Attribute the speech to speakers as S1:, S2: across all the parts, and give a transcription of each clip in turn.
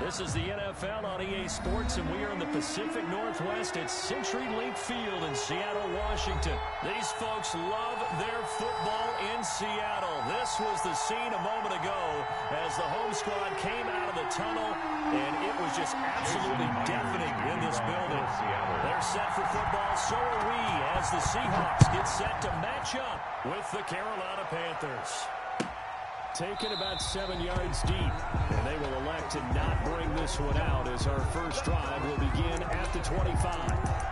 S1: This is the NFL on EA Sports, and we are in the Pacific Northwest at CenturyLink Field in Seattle, Washington. These folks love their football in Seattle. This was the scene a moment ago as the home squad came out of the tunnel, and it was just absolutely deafening in this building. They're set for football, so are we, as the Seahawks get set to match up with the Carolina Panthers. Taken about 7 yards deep, and they will elect to not bring this one out as our first drive will begin at the 25.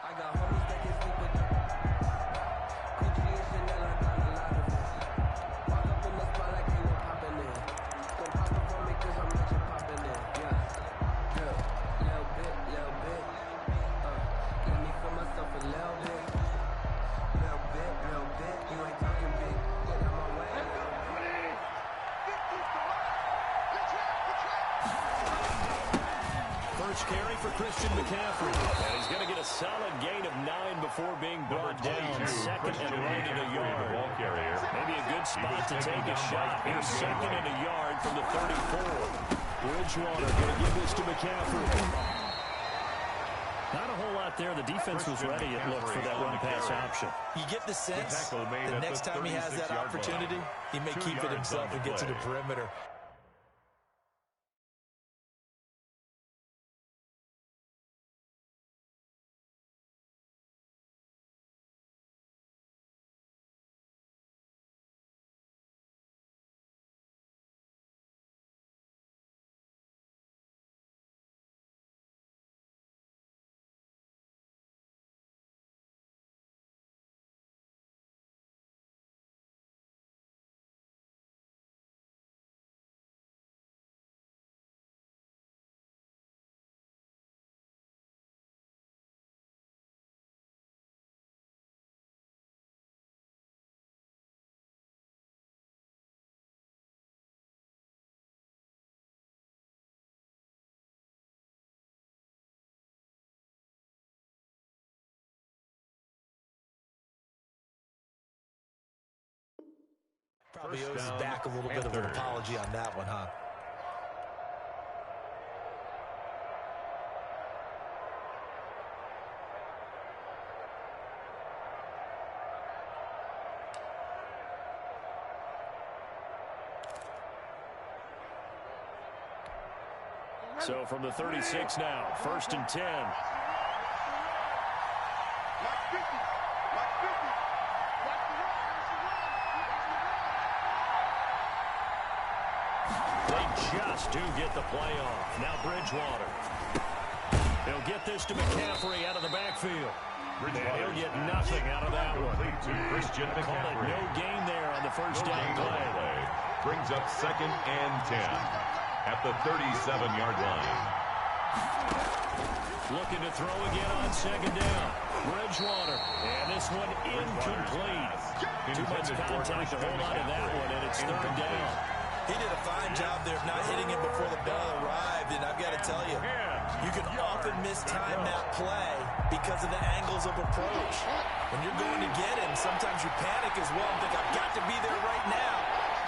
S2: I got homies that can sleep with them. Gucci and Chanel, I got a lot of it. Walk up in the spot like ain't no poppin' in. Gon' pop it for me cause I'm rich and poppin' in. Yeah, little bit. Let me feel myself a little bit. Little bit. You ain't talking big. Get out my way.
S1: First carry for Christian McCaffrey. And he's going to get a solid gain of 9 before being brought down. Second and right at a yard. Maybe a good spot to take a shot. Here's second and a yard from the 34. Bridgewater going to give this to McCaffrey. Not a whole lot there. The defense was ready, it looked, for that run-pass option.
S3: You get the sense the next time he has that opportunity, he may keep it himself and get to the perimeter. Probably owes his back a little bit of an apology on that one, huh?
S1: So from the 36 now, 1st and 10. Just do get the play off. Now Bridgewater. He'll get this to McCaffrey out of the backfield. And he'll get nothing out of that one.
S4: Christian McCaffrey.
S1: No gain there on the first down play.
S4: Brings up 2nd and 10 at the 37-yard line.
S1: Looking to throw again on 2nd down. Bridgewater. And this one incomplete. Too much contact to hold on to that one, and it's 3rd down.
S3: He did a fine job there of not hitting him before the ball arrived, and I've got to tell you, you can often mistime that play because of the angles of approach. When you're going to get him, sometimes you panic as well and think, I've got to be there right now.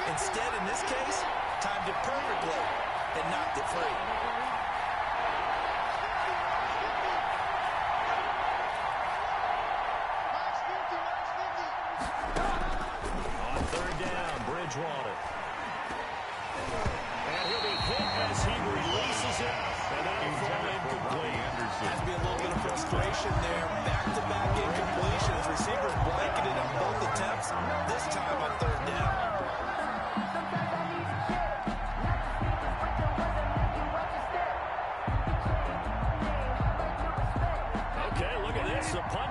S3: Instead, in this case, timed it perfectly and knocked it free.
S1: On 3rd down, Bridgewater. And he'll be hit as he releases it. And that'll fall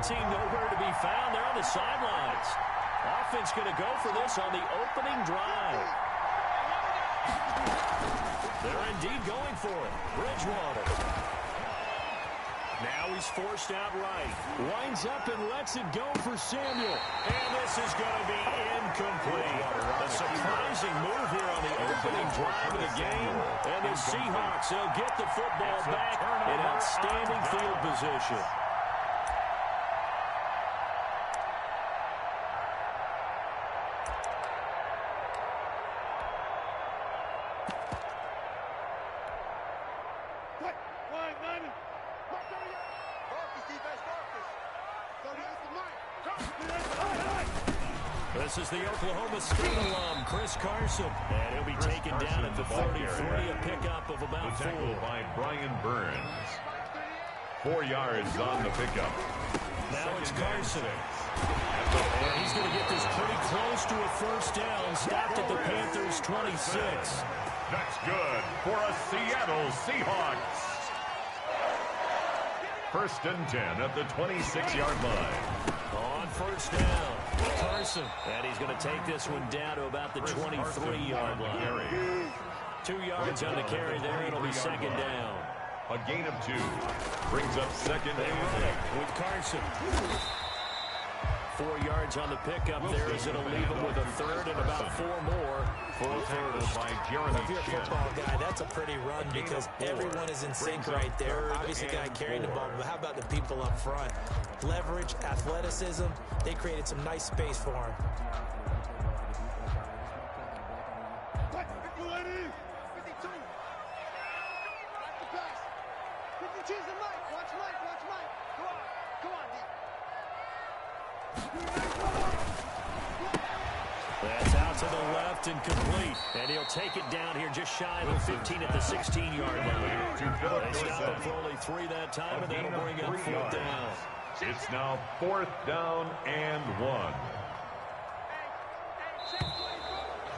S1: team nowhere to be found. They're on the sidelines. Offense going to go for this on the opening drive. They're indeed going for it. Bridgewater. Now he's forced out right. Winds up and lets it go for Samuel. And this is going to be incomplete. A surprising move here on the opening drive of the game. And the Seahawks, they'll get the football back in outstanding field position. This is the Oklahoma State alum, Chris Carson. And he'll be taken down at the 33, a pickup of about 4.
S4: By Brian Burns. 4 yards on the pickup.
S1: Now it's Carson. And he's going to get this pretty close to a first down. Stopped at the Panthers' 26.
S4: That's good for a Seattle Seahawks. First and 10 at the 26-yard line.
S1: On first down, Carson. And he's going to take this one down to about the 23-yard line. 2 yards on the carry there. It'll be second down.
S4: A gain of 2. Brings up second
S1: and with Carson. 4 yards on the pickup there as it'll leave him with a third and about 4 more for first.
S3: If you're a football guy, that's a pretty run because everyone is in sync right there. Obviously, guy carrying the ball, but how about the people up front? Leverage, athleticism, they created some nice space for him.
S1: That's out to the left and complete. And he'll take it down here just shy of the 15 at the 16-yard line. They stop him for only 3 that time, and that'll bring up 4th down.
S4: It's now 4th down and 1.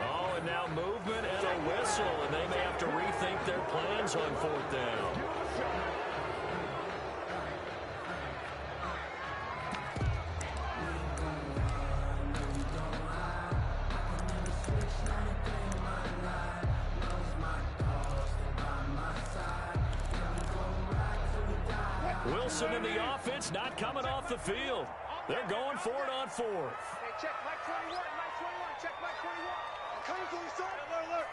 S1: Oh, and now movement and a whistle, and they may have to rethink their plans on 4th down. Wilson in the offense, not coming off the field. They're going for it on 4th.
S5: Hey, check Mike 21, Mike 21, check Mike 21. I'm coming to the side. Alert.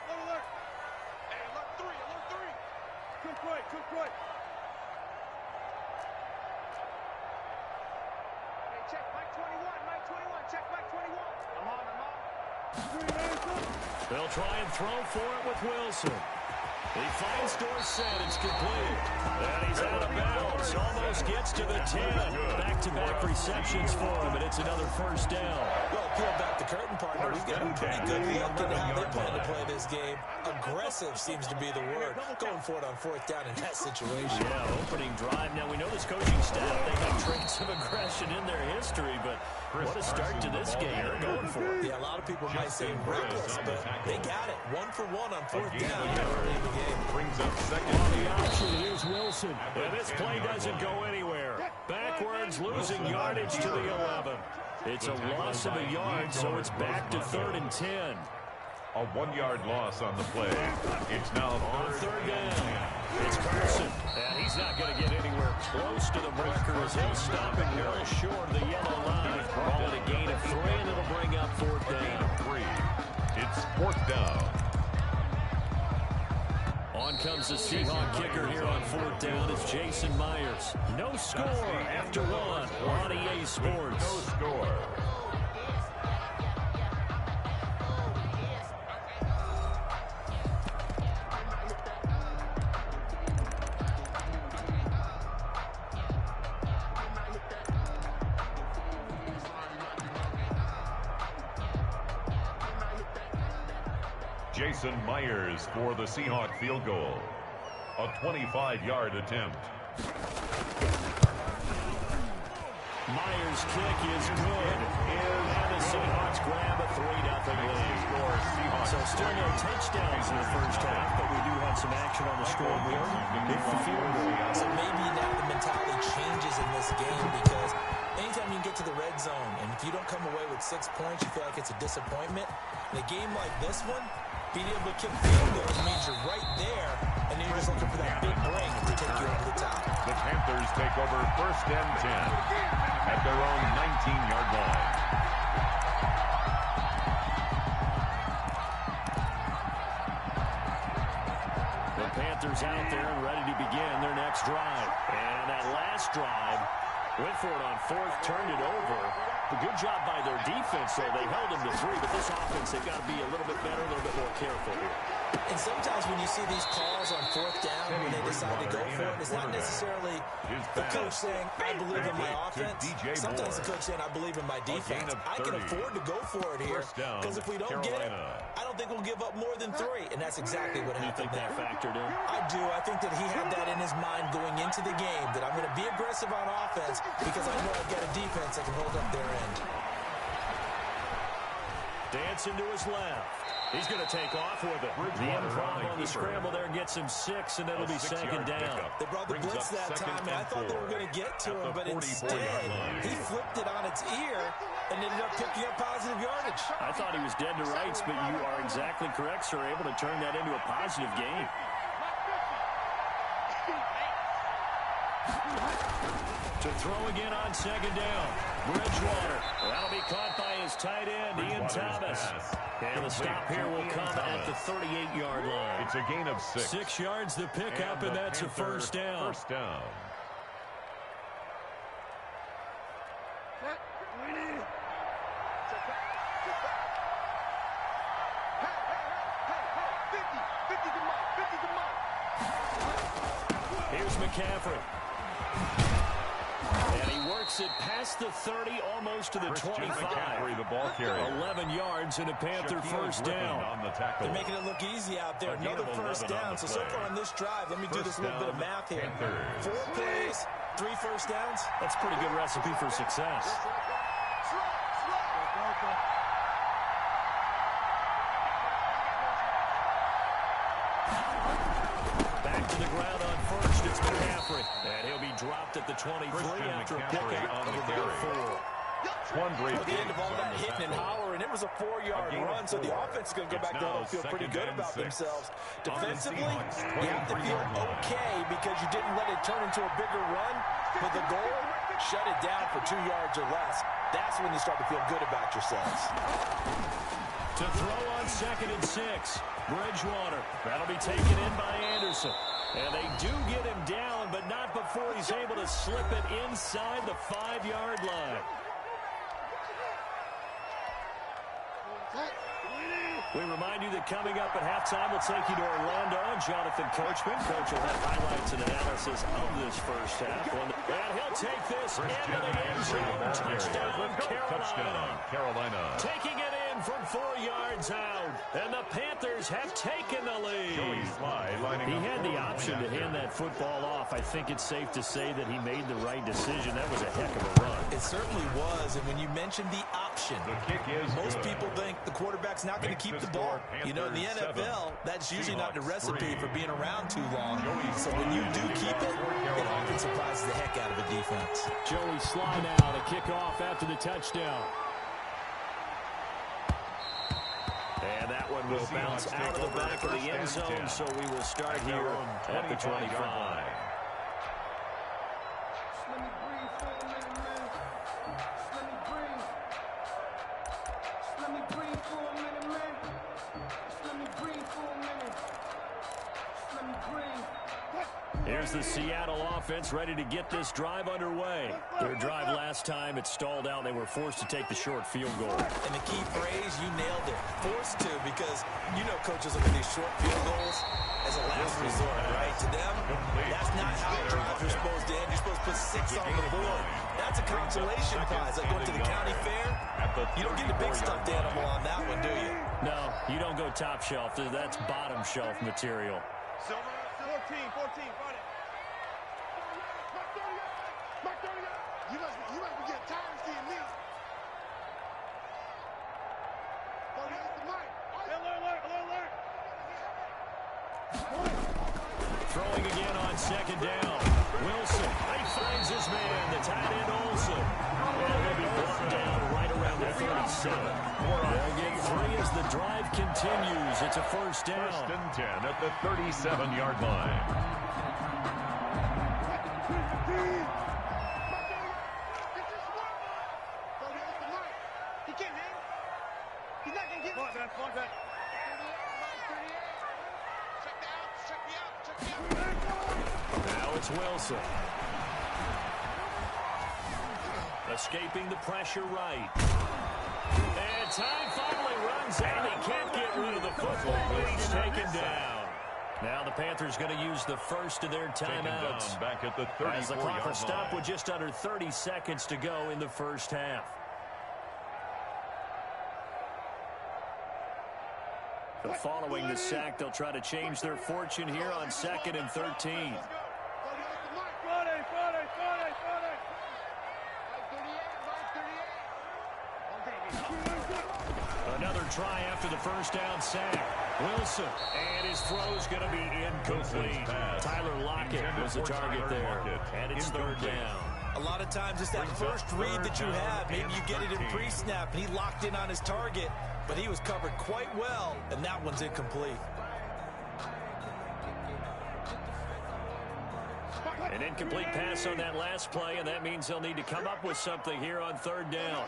S5: Hey, alert 3. Quick right. Hey, check Mike 21, check Mike 21. I'm on.
S1: They'll try and throw for it with Wilson. He finds Dorsett. It's complete. And he's out of bounds. Almost gets to the 10. Back-to-back receptions for him, and it's another first down.
S3: Well, peel back the curtain, partner. We've got a pretty good look at how they plan to play this game. Aggressive seems to be the word. Going for it on 4th down in that situation.
S1: Yeah, opening drive. Now, we know this coaching staff, they have traits of aggression in their history, but what a start to this game. They're going for it.
S3: Yeah, a lot of people might say reckless, but they got it. 1 for 1 on 4th down early in the game.
S4: Brings up second.
S1: On the option, here's Wilson. And this play doesn't go anywhere. Backwards, losing yardage to the 11. It's a loss of a yard, so it's back to 3rd and 10.
S4: A 1-yard loss on the play. It's now
S1: on 3rd down. It's Carson. And he's not going to get anywhere close to the marker as he'll stop it well short of the yellow line. Call it a gain of 3, and it'll bring up 4th down.
S4: 3. It's 4th down.
S1: On comes the Seahawk kicker here on 4th down. It's Jason Myers. No score after 1 on EA Sports.
S4: No score. Jason Myers for the Seahawk field goal. A 25-yard attempt.
S1: Myers' kick is good. And the Seahawks grab a 3-0 lead. So still no touchdowns in the first half, but we do have some action on the scoreboard. It's the field goal.
S3: So maybe now the mentality changes in this game because anytime you can get to the red zone, and if you don't come away with 6 points, you feel like it's a disappointment. In a game like this one, being able to kick field goals means you're right there, and then you're just looking for that big break to take you over the top.
S4: The Panthers take over 1st and 10 at their own 19-yard line.
S1: The Panthers out there and ready to begin their next drive. And on that last drive, went for it on 4th, turned it over. A good job by their defense, though. They held them to 3, but this offense, they've got to be a little bit better, a little bit more careful here.
S3: And sometimes when you see these calls on 4th down, when they decide to go for it, it's not necessarily the coach saying, I believe in my offense. Sometimes the coach saying, I believe in my defense. I can afford to go for it here, because if we don't get it, I don't think we'll give up more than 3. And that's exactly what happened there.
S1: You think that factored in?
S3: I do. I think that he had that in his mind going into the game, that I'm going to be aggressive on offense because I know I've got a defense that can hold up their end.
S1: Dancing to his left. He's going to take off with it. The improv on the scramble there gets him 6, and it'll be 2nd down.
S3: They brought the blitz that time, and I thought they were going to get to him, but instead, he flipped it on its ear and ended up picking up positive yardage.
S1: I thought he was dead to rights, but you are exactly correct, sir. Able to turn that into a positive gain. To throw again on 2nd down. Bridgewater. That'll be caught by his tight end, Ian Thomas. And the stop here will come at the 38-yard line.
S4: It's a gain of 6.
S1: 6 yards to pick up, and that's a 1st down.
S4: 1st down.
S1: Here's McCaffrey. And he works it past the 30, almost to the 25.
S4: McCaffrey, the ball carrier.
S1: 11 yards and a Panther 1st down.
S4: On the tackle.
S3: They're making it look easy out there. Another 1st down. So far on this drive, let me do this little bit of math here. 4 plays, 3 1st downs.
S1: That's a pretty good recipe for success. Back to the ground on 1st. It's McCaffrey. And he'll be dropped at the 23 after a pickup
S4: on the
S1: of
S4: carry.
S1: 4.
S3: At the end of all that hitting and hollering, it was a 4-yard run, so the offense is going to go back there and feel pretty good about themselves. Defensively, you have to feel okay because you didn't let it turn into a bigger run, but the goal, shut it down for 2 yards or less. That's when you start to feel good about yourselves.
S1: To throw on 2nd and 6. Bridgewater. That'll be taken in by Anderson. And they do get him down, but not before he's able to slip it inside the 5-yard line. We remind you that coming up at halftime, we'll take you to Orlando and Jonathan Coachman. Coach will have highlights and analysis of this 1st half. And he'll take this into the end zone. Touchdown, Carolina. Taking it in from 4 yards out. And the Panthers have taken the lead. He had the option to hand that football off. I think it's safe to say that he made the right decision. That was a heck of a run.
S3: It certainly was. And when you mentioned the option, most people think the quarterback's not going to keep the ball. You know, in the NFL, that's usually not the recipe for being around too long. So when you do keep it, it often surprises the heck out of a defense.
S1: Joey Sly now to kick off after the touchdown. And that one will bounce out of the back of the end zone, so we will start here at the 25. Here's the Seattle offense ready to get this drive underway. Their drive last time, it stalled out. They were forced to take the short field goal.
S3: And the key phrase, you nailed it. Forced to, because you know coaches look at these short field goals as a last resort, right? To them, that's not how drives are supposed to end. You're supposed to put 6 on the board. That's a consolation prize. Like going to the county fair, you don't get the big stuffed animal on that one, do you?
S1: No, you don't go top shelf. That's bottom shelf material.
S5: 14, 14, got it. You must be getting tired of seeing me.
S1: Throwing again on 2nd down. Wilson, he finds his man, the tight end Olsen. And he'll be brought down right around the 37. They'll get 3 as the drive continues. It's a first down.
S4: 1st and 10 at the 37-yard line.
S5: He can't hang. He's not going to give it. Come on, back.
S1: Now it's Wilson. Escaping the pressure right. And time finally runs out. He can't get rid of the football, but he's taken down. Now the Panthers going to use the first of their timeouts.
S4: Back at the 34-yard line.
S1: As the clock will stop with just under 30 seconds to go in the first half. Following the sack, they'll try to change their fortune here on 2nd and 13. Another try after the first down sack. Wilson, and his throw's going to be incomplete. Tyler Lockett was the target there, and it's 3rd down.
S3: A lot of times it's that first read that you have. Maybe you get it in pre-snap, and he locked in on his target, but he was covered quite well, and that one's incomplete.
S1: An incomplete pass on that last play, and that means they'll need to come up with something here on 3rd down.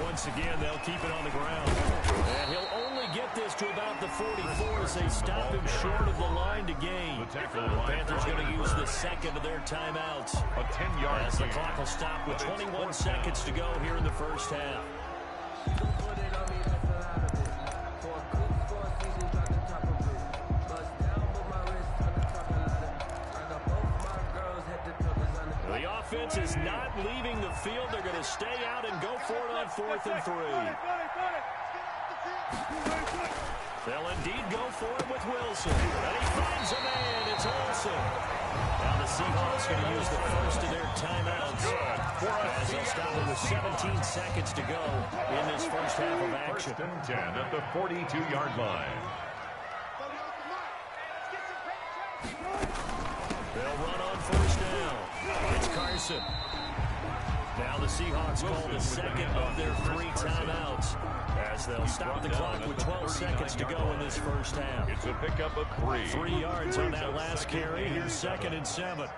S1: Once again, they'll keep it on the ground. And he'll only get this to about the 44 as they stop him short of the line to gain. The Panthers going to use the 2nd of their timeouts.
S4: A 10-yard
S1: as the clock will stop with 21 seconds to go here in the first half. The offense is not leaving the field. They're going to stay out and go for it on 4th and 3. They'll indeed go for it with Wilson. And he finds a man. It's Olsen. Now the Seahawks going to use the first of their timeouts as they'll stop it with 17 seconds to go in this first half of action.
S4: 1st and 10 at the 42-yard line.
S1: They'll run on 1st down. It's Carson. Now the Seahawks call the 2nd of their 3 timeouts as they'll stop the clock with 12 seconds to go in this first half.
S4: It's a pickup of 3.
S1: 3 yards on that last carry. Here's 2nd and 7.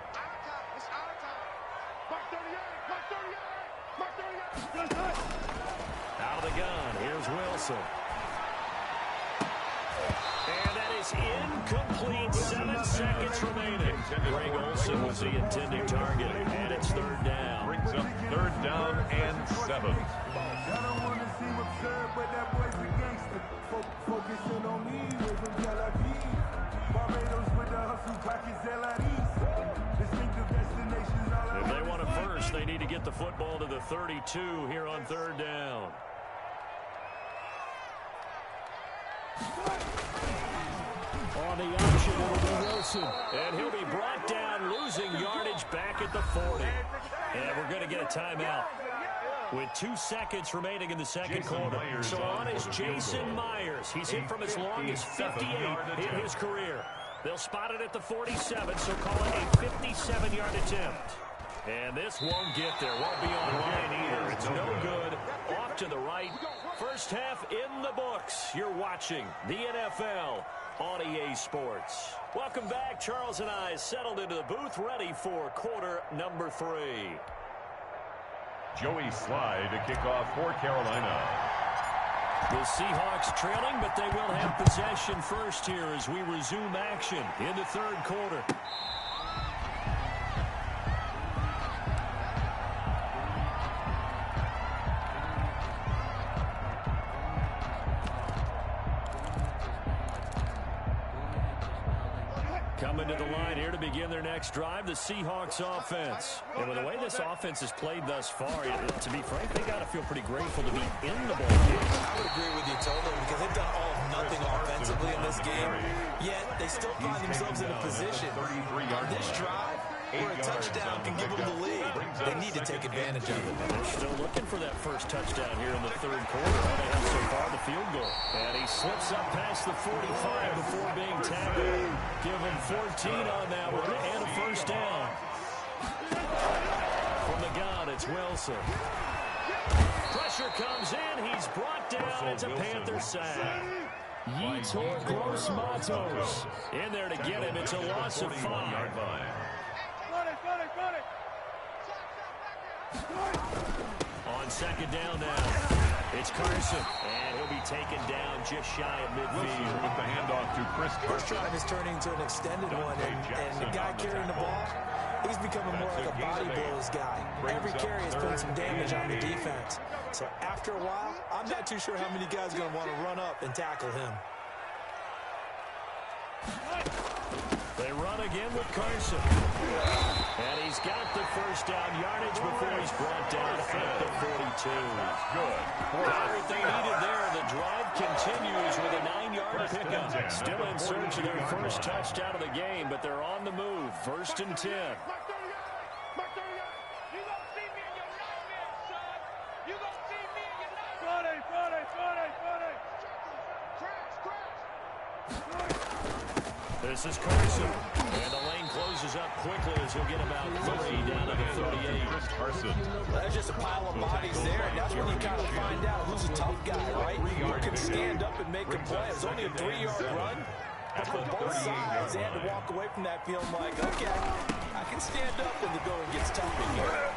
S1: Out of the gun. Here's Wilson. And that is incomplete. 7 seconds remaining. Greg Olsen was the intended target, and it's 3rd down.
S4: Brings up 3rd down and 7.
S1: If they want a first, they need to get the football to the 32 here on 3rd down. On the option, it'll be Wilson. And he'll be brought down, losing yardage back at the 40. And we're going to get a timeout with 2 seconds remaining in the second quarter. So on is Jason Myers. He's hit from as long as 58 in his career. They'll spot it at the 47, so call it a 57-yard attempt. And this won't get there. Won't be on line either. It's no good. Off to the right. First half in the books. You're watching the NFL on EA Sports. Welcome back. Charles and I settled into the booth, ready for quarter number 3.
S4: Joey Sly to kick off for Carolina.
S1: The Seahawks trailing, but they will have possession first here as we resume action in the 3rd quarter. Coming to the line here to begin their next drive, the Seahawks offense. And with the way this offense has played thus far, to be frank, they got to feel pretty grateful to be in the ball game.
S3: I would agree with you totally because they've done all of nothing offensively in this game, yet they still find themselves in a position on this drive where a touchdown can give them the lead. They need to take advantage of it.
S1: They're still looking for that first touchdown here in the third quarter. All they have so far, the field goal. And he slips up past the 45 before being tackled. Give him 14 on that one and a first down. From the gun, it's Wilson. Pressure comes in. He's brought down. It's a Panther sack. Yetur Gross-Matos in there to get him. It's a loss of 5. On second down now, it's Carson, and he'll be taken down just shy of midfield.
S4: With the handoff to Chris Carson.
S3: First drive is turning into an extended one, and the guy carrying the ball, he's becoming more like a body blows guy. Every carry is putting some damage on the defense. So after a while, I'm not too sure how many guys are going to want to run up and tackle him.
S1: They run again with Carson. And he's got the first down yardage before he's brought down at the 42.
S4: Good.
S1: Got everything needed there. The drive continues with a 9-yard pickup. Still in search of their first touchdown of the game, but they're on the move. First and 10. This is Carson. And the lane closes up quickly as he'll get about 30 down to the 38.
S4: Carson.
S3: There's just a pile of bodies there, and that's when you kind of find out who's a tough guy, right? Who can stand up and make a play. It was only a 3-yard run, but for both sides, they had to walk away from that feeling like, okay, I can stand up when the going gets tough in here.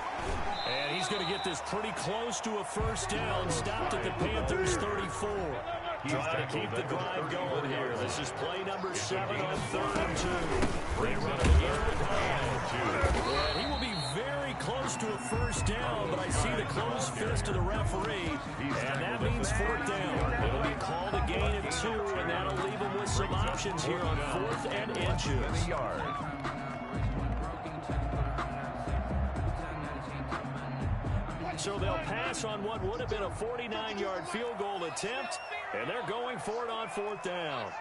S1: And he's going to get this pretty close to a first down. Stopped at the Panthers' 34. Trying to keep the drive going here. This is play number 7 on 3rd and 2. They run it again with Hine. And he will be very close to a first down, but I see the closed fist of the referee, and that means 4th down. It'll be called a gain of 2, and that'll leave him with some options here on 4th and inches. So they'll pass on what would have been a 49-yard field goal attempt, and they're going for it on 4th down.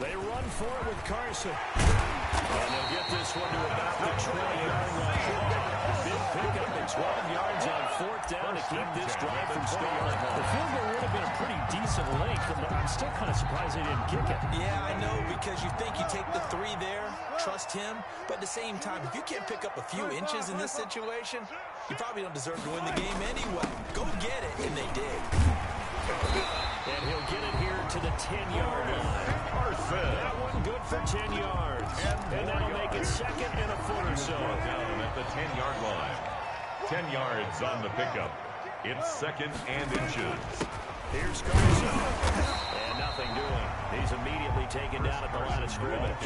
S1: They run for it with Carson. And they'll get this one to about the 20-yard line. Big pickup at 12 yards on 4th down to keep this drive from stalling. The field goal would have been a pretty decent length, but I'm still kind of surprised they didn't kick it.
S3: Yeah, I know, because you think you take the 3 there, trust him, but at the same time, if you can't pick up a few inches in this situation, you probably don't deserve to win the game anyway. Go get it, and they did.
S1: And he'll get it here to the 10-yard line. That one good for 10 yards. And that'll make it 2nd and a foot or so.
S4: Down at the 10-yard line. 10 yards on the pickup. It's 2nd and inches.
S1: Here's Carson. And nothing doing. He's immediately taken down at the line of scrimmage.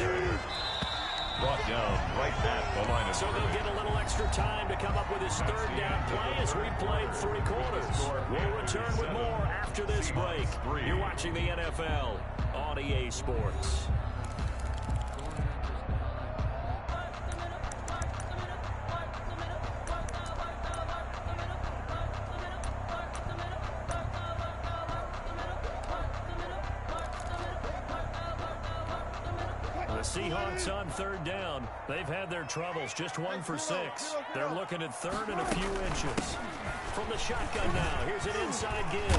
S4: Brought down right at the line of
S1: So they'll get a little extra time to come up with his 3rd down play as we played 3 quarters. We'll return with more after this break. You're watching the NFL on EA Sports. The Seahawks on 3rd down. They've had their troubles, just 1 for 6. They're looking at 3rd and a few inches. From the shotgun now, here's an inside give.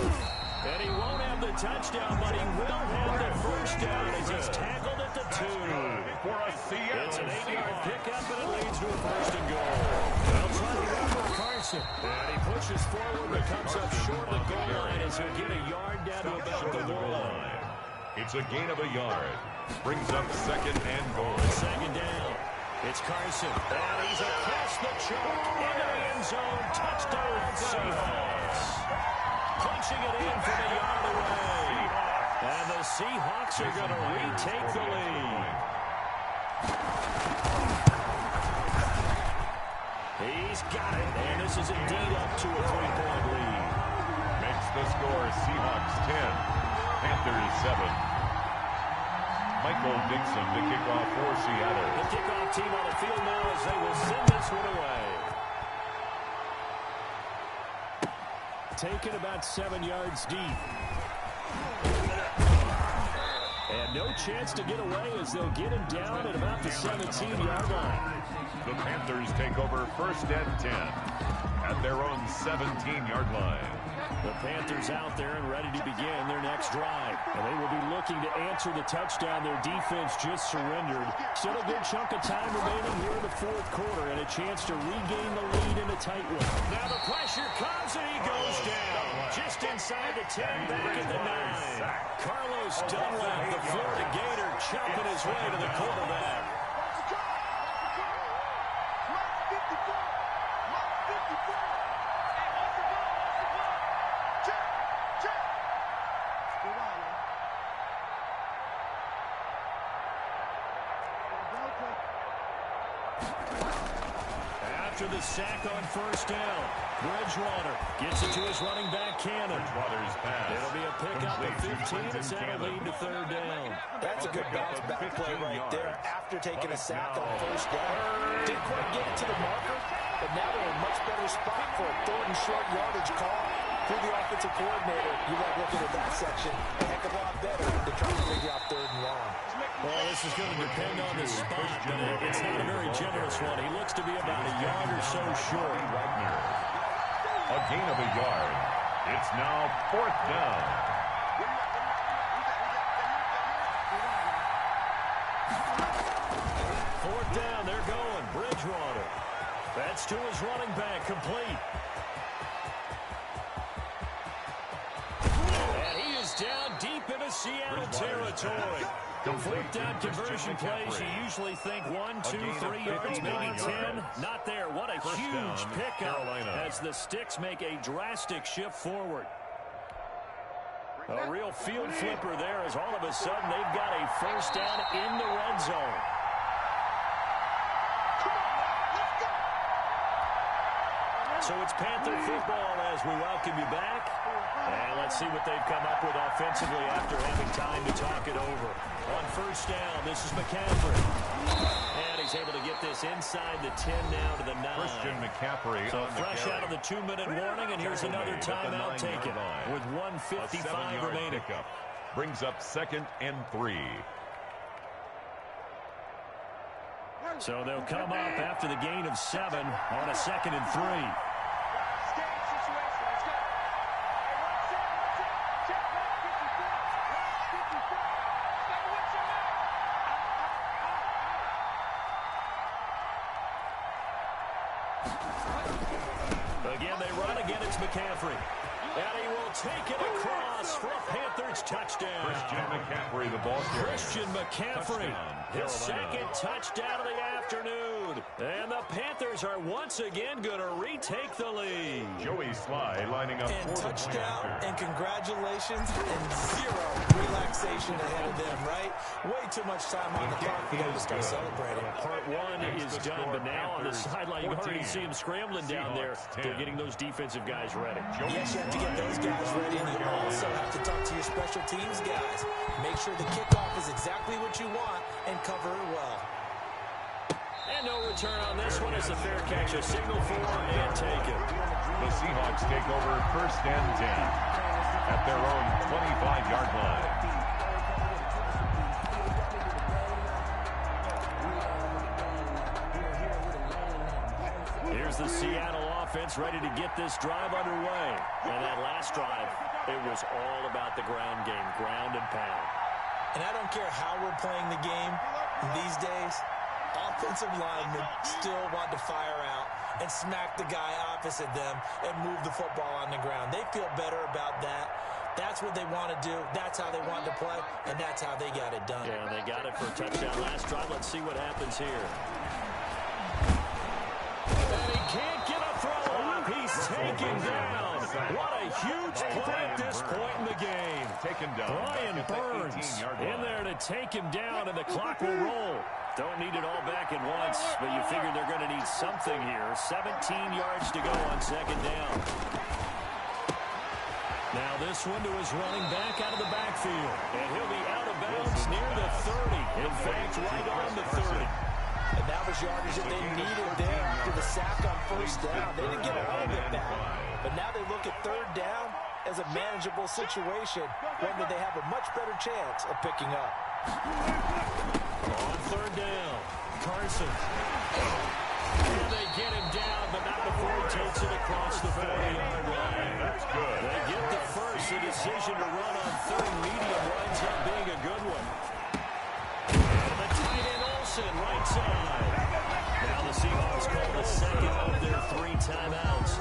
S1: And he won't have the touchdown, but he will have the first down as he's tackled at the 2. It's an 8-yard pickup, and it leads to a 1st and goal. They'll try to run for Carson. And he pushes forward, but comes up short of the goal line as he'll get a yard down to about the goal line.
S4: It's a gain of a yard. Brings up 2nd and goal.
S1: 2nd down. It's Carson. And he's across the chalk into the end zone. Touchdown, Seahawks. Punching it in from a yard away. And the Seahawks are going to retake the lead. He's got it. And this is indeed up to a 3-point lead.
S4: Makes the score Seahawks 10, Panthers 7. Michael Dixon to kick off for Seattle.
S1: The kickoff team on the field now as they will send this one away. taken about 7 yards deep. And no chance to get away as they'll get him down at about the 17-yard line.
S4: The Panthers take over 1st and 10 at their own 17-yard line.
S1: The Panthers out there and ready to begin their next drive. And they will be looking to answer the touchdown their defense just surrendered. Still a good chunk of time remaining here in the 4th quarter and a chance to regain the lead in a tight one. Now the pressure comes and he goes down. Just inside the 10, back at the 9. Carlos Dunlap, the Florida Gator, chopping his way to the quarterback. After the sack on 1st down, Bridgewater gets it to his running back, Cannon.
S4: Bridgewater's pass.
S1: It'll be a pickup of 15 as that'll lead to 3rd down.
S3: That's a good bounce back play right there after taking a sack on 1st down. Didn't quite get it to the marker, but now they're in a much better spot for a 3rd and short yardage call. For the offensive coordinator, you like looking at that section a heck of a lot better to try to figure out 3rd and long.
S1: Well, this is going to depend on the spot, but it's not a very generous one. He looks to be about a yard or so short.
S4: A gain of a yard. It's now 4th down.
S1: Fourth down, they're going. Bridgewater. That's to his running back, complete. And he is down deep into Seattle territory. Fourth down conversion plays, you usually think 1, 2, 3 yards, maybe 10. Not there. What a huge pickup as the Sticks make a drastic shift forward. A real field flipper there as all of a sudden they've got a 1st down in the red zone. So it's Panther football as we welcome you back. And let's see what they've come up with offensively after having time to talk it over. On 1st down, this is McCaffrey. And he's able to get this inside the 10 now to the 9.
S4: Christian McCaffrey
S1: So
S4: on
S1: fresh
S4: the
S1: out of the 2-minute warning, and here's another timeout taken with 1:55 remaining.
S4: Pickup brings up 2nd and 3.
S1: So they'll come up after the gain of 7 on a 2nd and 3. Again, they run. Again, it's McCaffrey. And he will take it across for a Panthers touchdown.
S4: Christian McCaffrey, the ball carrier.
S1: Christian McCaffrey, his 2nd touchdown of the afternoon. And the Panthers are once again going to retake the lead.
S4: Joey Sly lining up
S3: And
S4: for the
S3: touchdown,
S4: point after.
S3: and congratulations, and 0 relaxation ahead of them, right? Way too much time on the clock for them to start celebrating.
S1: Part 1 is done, but now on the sideline, you can already see him scrambling down there. They're getting those defensive guys ready.
S3: Yes, you have to get those guys ready, and you also have to talk to your special teams guys. Make sure the kickoff is exactly what you want and cover it well.
S1: And no return on this one as the fair catch. A signal for and take it.
S4: The Seahawks take over 1st and 10 at their own 25-yard line. Here's
S1: the Seattle offense ready to get this drive underway. And that last drive, it was all about the ground game, ground and pound.
S3: And I don't care how we're playing the game these days, offensive linemen still want to fire out and smack the guy opposite them and move the football on the ground. They feel better about that. That's what they want to do. That's how they want to play, and that's how they got it done.
S1: Yeah, and they got it for a touchdown last drive. Let's see what happens here. And he can't get a throw up. He's taken down. What a huge play at this point in the game.
S4: Taken down.
S1: Brian Burns in there to take him down, and the clock will roll. Don't need it all back at once, but you figure they're going to need something here. 17 yards to go on second down. Now this one to his running back out of the backfield. And he'll be out of bounds near the 30. In fact, right on the 30.
S3: And now the yardage that they needed there after the sack on first down. They didn't get all of it back, but now they look at third down as a manageable situation, one that they have a much better chance of picking up.
S1: On third down, Carson. And they get him down, but not before he takes it across the 40-yard line.
S4: That's good.
S1: They get the first. The decision to run on third medium winds up being a good one. And the tight end Olsen, right side. Now the Seahawks call the second of their 3 timeouts.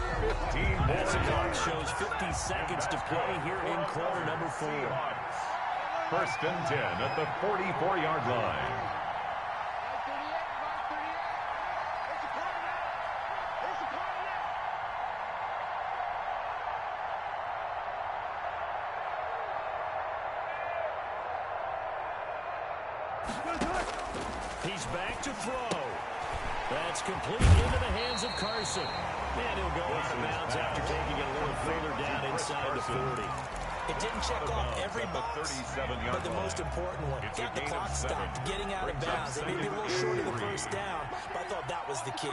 S1: As the clock shows 50 seconds to play here in quarter number 4.
S4: First and 10 at the 44-yard line.
S1: He's back to throw. That's complete into the hands of Carson. And he'll go out of bounds after taking it a little further down inside the 40.
S3: It didn't check off every box, but the most important one, got the clock stopped, getting out of bounds. It may be a little short of the first down, but I thought that was the key.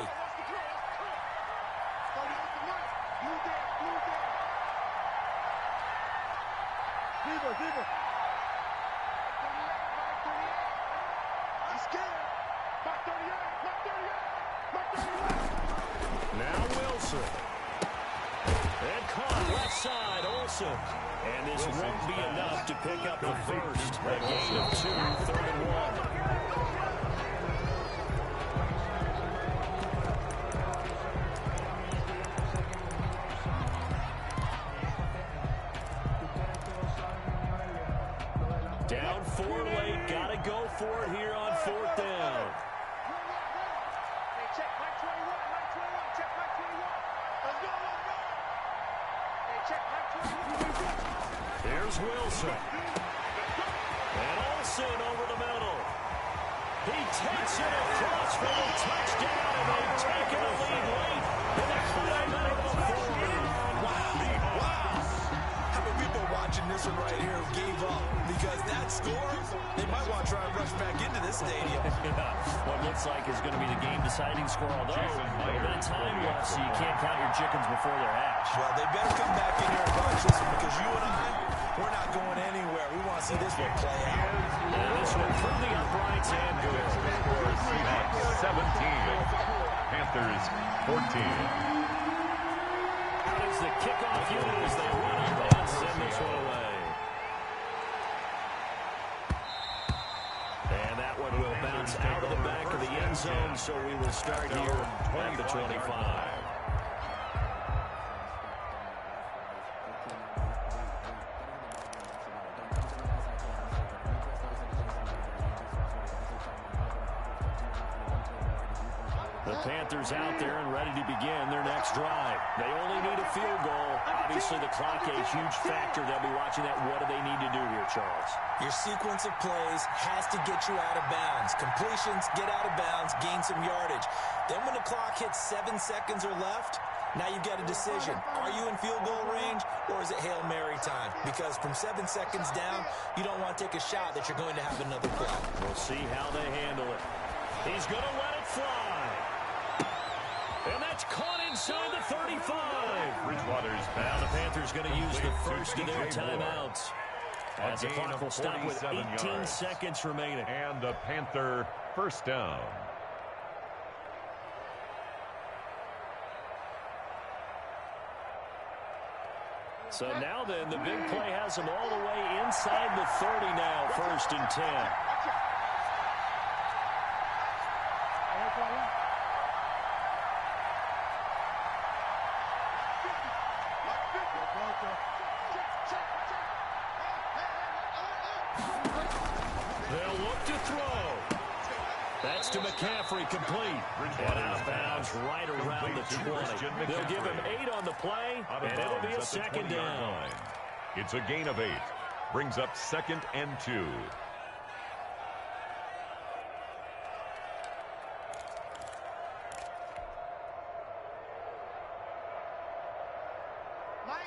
S1: Now Wilson. And caught left side, Olsen. And this won't be enough to pick up the first. A gain of 2, third and 1. Down 4 late, gotta go for it here on 4th down.
S5: Check Mike 21, Mike 21, check Mike 21. Let's go, let's go. Hey, check Mike 21.
S1: Here's Wilson. And Olsen over the middle. He takes it across for the touchdown, and they've taken a lead late. And they're climbing up forward.
S3: Wow. How many people watching this one right here gave up? Because that score, they might want to try and rush back into this stadium.
S1: What looks like is going to be the game-deciding score, although a bit of time left, so you can't count your chickens before they're hatched.
S3: Well, they better come back in here and watch this one, because you and I, we're not going anywhere. We want to see this one play out.
S1: And this one through the uprights and good.
S4: Seahawks 17, Panthers 14.
S1: Out is the kickoff unit as they run up and send this one away. And that one will bounce out of the back of the end zone, so we will start here at the 25. The Panthers out there and ready to begin their next drive. They only need a field goal. Obviously, the clock a huge factor. They'll be watching that. What do they need to do here, Charles?
S3: Your sequence of plays has to get you out of bounds. Completions, get out of bounds, gain some yardage. Then when the clock hits 7 seconds or left, now you've got a decision. Are you in field goal range, or is it Hail Mary time? Because from 7 seconds down, you don't want to take a shot that you're going to have another play.
S1: We'll see how they handle it. He's going to let it fly. And that's caught inside the 35.
S4: Bridgewater's
S1: Now
S4: pass.
S1: the Panthers going to use the first of their timeouts. As the clock will stop with 18 seconds remaining.
S4: And a Panther first down.
S1: So now then, the big play has them all the way inside the 30 now, 1st and 10. They'll look to throw. That's to McCaffrey, complete. And out of bounds right around the 20. They'll give him 8 on the play, and it'll be a second down.
S4: It's a gain of 8. Brings up 2nd and 2.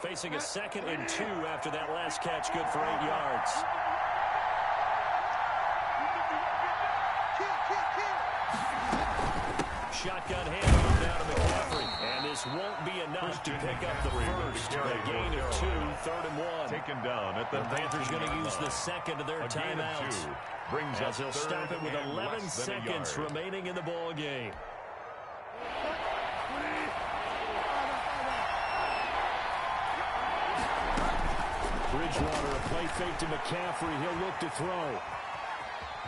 S1: Facing a 2nd and 2 after that last catch, good for 8 yards. shotgun handoff down to McCaffrey. And this won't be enough to pick up the first. A gain of 2, 3rd and 1.
S4: Taken down at the
S1: Panthers going to use the second of their timeouts. As he'll stop it with 11 seconds remaining in the ball game. Bridgewater, a play fake to McCaffrey. He'll look to throw.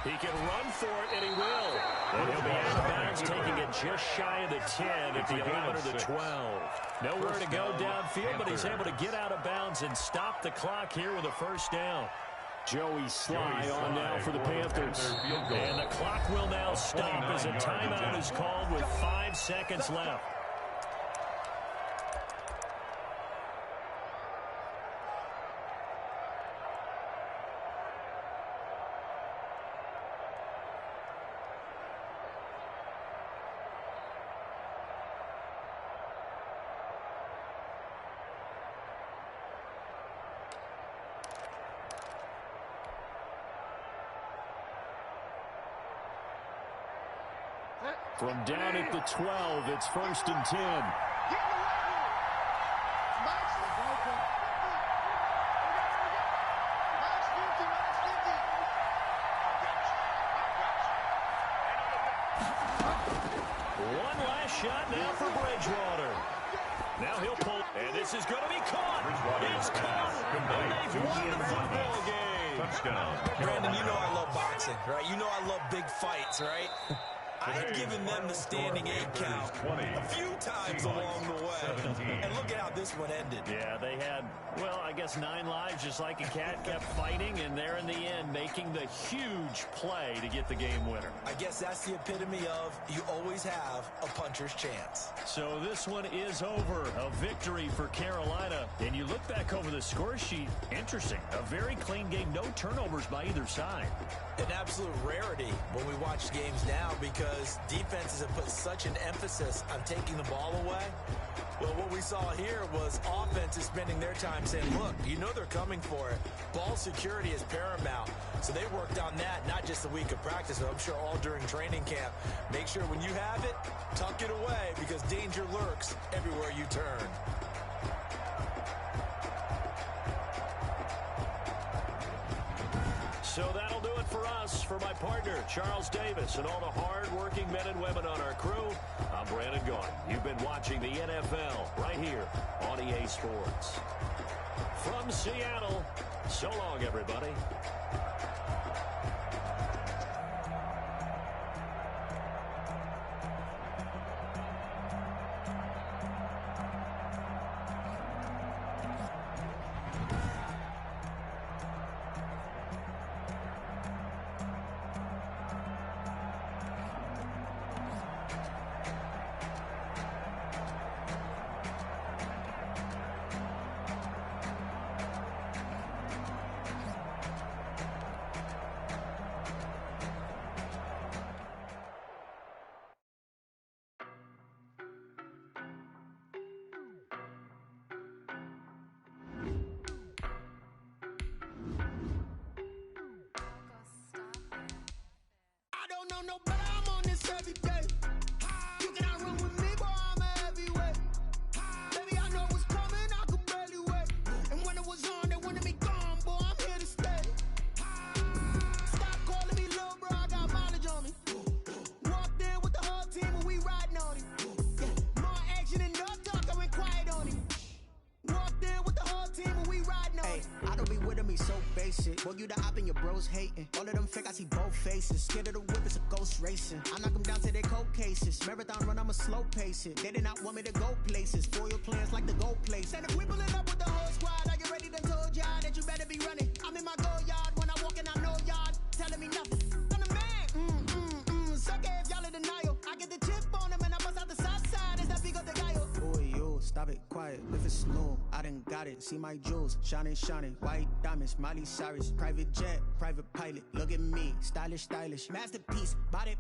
S1: He can run for it, and he will. And he'll be out of bounds, taking it just shy of the 10 at the 11 or the 12. Nowhere to go downfield, but he's able to get out of bounds and stop the clock here with a first down. Joey Sly on now for the Panthers. And the clock will now stop as a timeout is called with 5 seconds left. From down at the 12, it's 1st and 10. One last shot now for Bridgewater. Now he'll pull, and this is going to be caught. It's caught. They've won the football game.
S4: Touchdown.
S3: Brandon, you know I love boxing, right? You know I love big fights, right? I had given them the standing 8 count a few times along the way. And look at how this one ended.
S1: Yeah, they had, well, I guess 9 lives, just like a cat, kept fighting, and they're in the end making the huge play to get the game winner.
S3: I guess that's the epitome of you always have a puncher's chance.
S1: So this one is over. A victory for Carolina. And you look back over the score sheet, interesting. A very clean game, no turnovers by either side.
S3: An absolute rarity when we watch games now because defenses have put such an emphasis on taking the ball away. Well, what we saw here was offenses spending their time saying, look, you know they're coming for it. Ball security is paramount. So they worked on that not just a week of practice, but I'm sure all during training camp. Make sure when you have it, tuck it away because danger lurks everywhere you turn.
S1: So that'll do it for us. For my partner, Charles Davis, and all the hard-working men and women on our crew, I'm Brandon Gaudin. You've been watching the NFL right here on EA Sports. From Seattle, so long, everybody.
S6: No, but I'm on this every day. You cannot run with me, boy, I'm a heavyweight. Baby, I know what's coming, I could barely wait. And when it was on, they wanted me gone, boy, I'm here to stay. Stop calling me little bro, I got mileage on me. Walked in with the whole team and we riding on him. Yeah, more action than no talk, I went quiet on him. Walked in with the whole team and we riding on him.
S7: I don't be with him, he's so basic. Boy, you the op and your bros hating. All of them fake, I see both faces. Scared of the whip, it's a ghost racing. I knock them down to their cold cases. Marathon run, I'ma slow pace it. They did not want me to go places. Foil plans like the goal place. And if we pulling up with the whole squad, are you ready to told y'all that you better be running? I'm in my go yard when I walk in, I know y'all telling me nothing. I'm the man, suck it if y'all in denial. I get the chip on them and I bust out the south side. It's that big of the guy. Boy, yo, stop it, quiet, if it's slow. I done got it, see my jewels, shining, shining. White diamonds, Miley Cyrus. Private jet, private pilot, look at me. Stylish, stylish, masterpiece, body,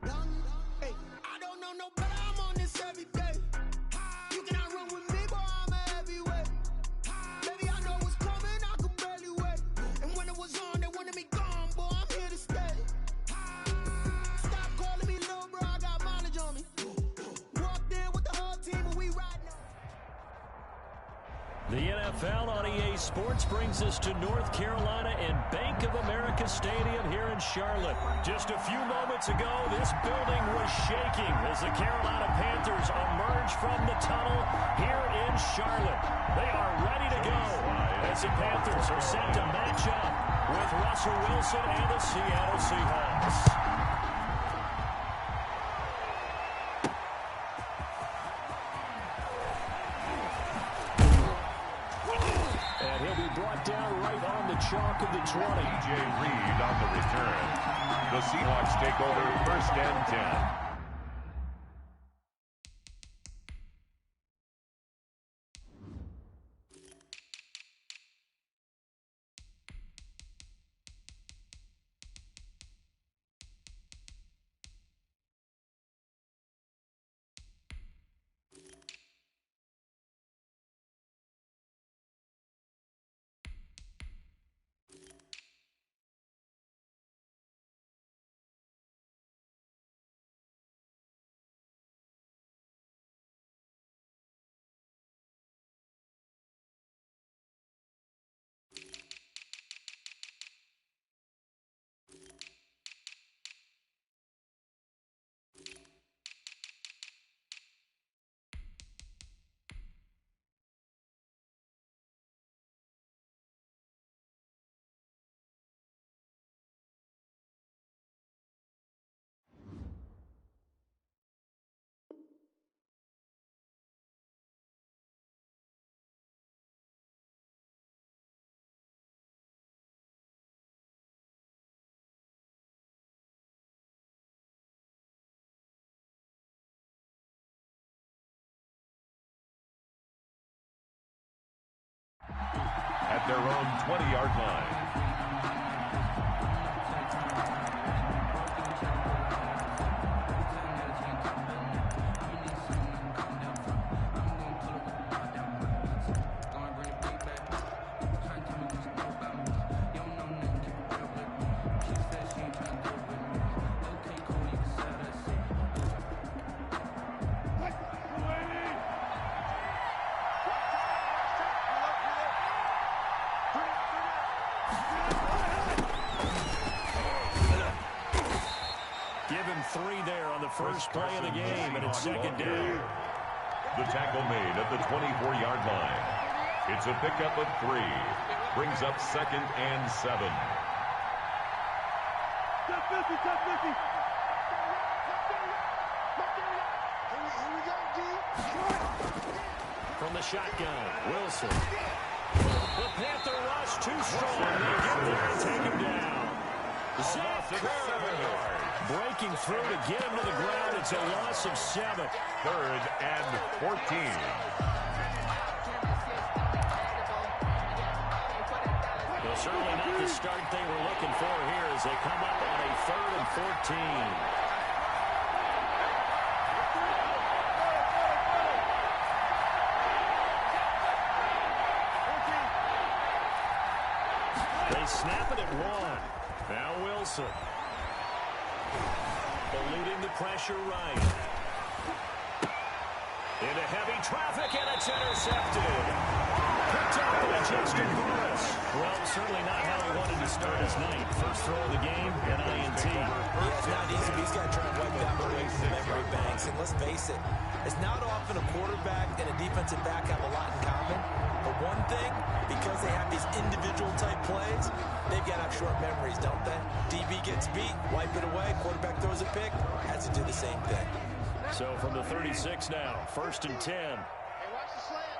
S7: done.
S6: Hey, I don't know no better, I'm on this every day. You cannot run with me, boy, I'm a heavyweight. Baby, I know what's coming, I could barely wait. And when it was on, they wanted me gone, boy, I'm here to stay. Stop calling me little bro, I got mileage on me.
S1: The NFL on EA Sports brings us to North Carolina and Bank of America Stadium here in Charlotte. Just a few moments ago, this building was shaking as the Carolina Panthers emerge from the tunnel here in Charlotte. They are ready to go as the Panthers are set to match up with Russell Wilson and the Seattle Seahawks. Down right on the chalk of the 20.
S4: DJ Reed on the return. The Seahawks take over first and 10. At their own 20-yard line.
S1: First play of the game, and it's second down.
S4: The tackle made at the 24-yard line. It's a pickup of 3. Brings up second and 7.
S1: From the shotgun, Wilson. The Panther rush too strong. They get there and take him down. Zach breaking through to get him to the ground. It's a loss of 7.
S4: Third and 14.
S1: Well, certainly not the start they were looking for here as they come up on a 3rd and 14. They snap it at 1. Now Wilson. Eluding the pressure right. Into heavy traffic, and it's intercepted. Picked up by Justin Burris. Well, certainly not how he wanted to start his night. First throw of the game, an INT.
S3: Yeah, it's not easy, but he's got to try and wipe that memory banks. And let's face it, it's not often a quarterback and a defensive back have a lot in common. But one thing, because they have these individual type plays, they've got to have short memories, don't they? DB gets beat, wipe it away, quarterback throws a pick, has to do the same thing.
S1: So from the 36 now, 1st and 10.
S5: Hey, watch the slant.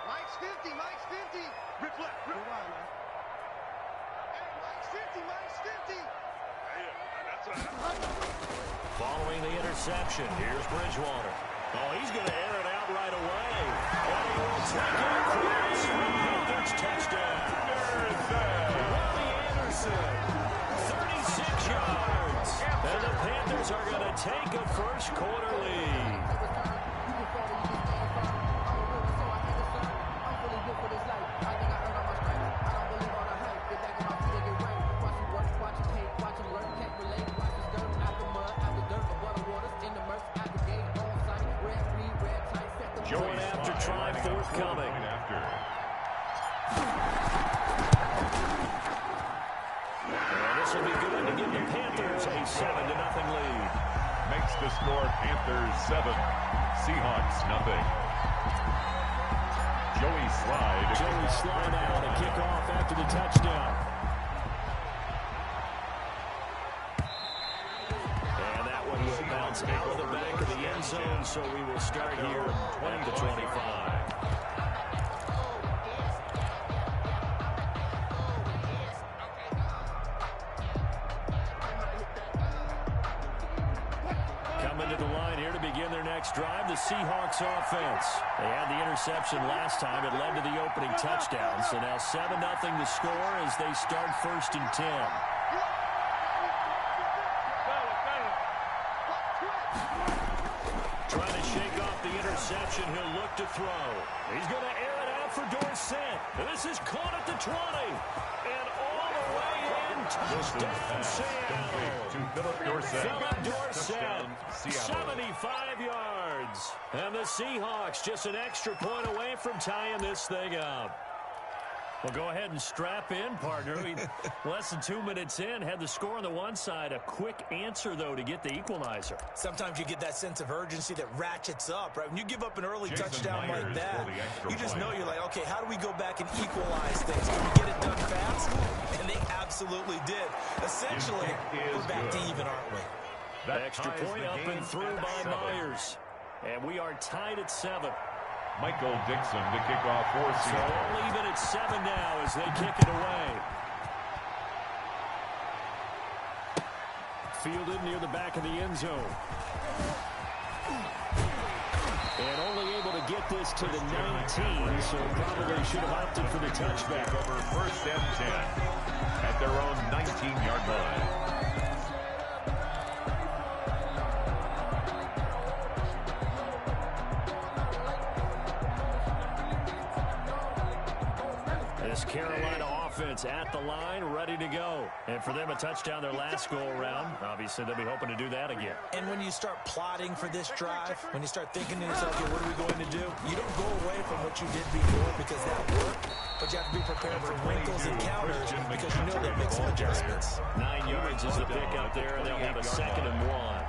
S5: Mike's 50, Mike's 50. Rip left, rip wide, man. Hey, Mike's 50, Mike's 50. Hey, that's right.
S1: Following the interception, here's Bridgewater. Oh, he's going to air it out right away. And he will take it across. Panthers touchdown. Robbie Anderson, 36 yards. And the Panthers are going to take a first quarter lead. Going after try forthcoming. This will be good to give the Panthers a 7-0 lead.
S4: Makes the score Panthers 7, Seahawks nothing. Joey Slide
S1: now to kick off after the touchdown. And that one will bounce out of the back of the end zone, so we will start here at the 25. Coming to the line here to begin their next drive, the Seahawks offense. They had the interception last time. It led to the opening touchdown. So now 7-0 the score as they start 1st and 10. Trying to shake off the interception. He'll look to throw. He's going to air it out for Dorsett. And this is caught at the 20. And all the way in. Touchdown, Seattle. Philip Dorsett, 75 yards. And the Seahawks just an extra point away from tying this thing up. Well, go ahead and strap in, partner. Less than 2 minutes in, had the score on the one side. A quick answer, though, to get the equalizer.
S3: Sometimes you get that sense of urgency that ratchets up, right? When you give up an early touchdown like that, you just know you're like, okay, how do we go back and equalize things? Can we get it done fast? And they absolutely did. Essentially, we're back to even, aren't we?
S1: That extra point up and through by Myers. And we are tied at 7.
S4: Michael Dixon to kick off for Seattle.
S1: So we'll leave it at 7 now as they kick it away. Fielded near the back of the end zone. And only able to get this to the 19, so probably should have opted for the touchback.
S4: Over 1st and 10 at their own 19-yard line.
S1: This Carolina offense at the line, ready to go. And for them, a touchdown their last go-around. Obviously, they'll be hoping to do that again.
S3: And when you start plotting for this drive, when you start thinking to yourself, okay, what are we going to do? You don't go away from what you did before because that worked. But you have to be prepared for wrinkles and counters because you know they'll make some adjustments.
S1: 9 yards is the pick up there, and they'll have a 2nd and 1.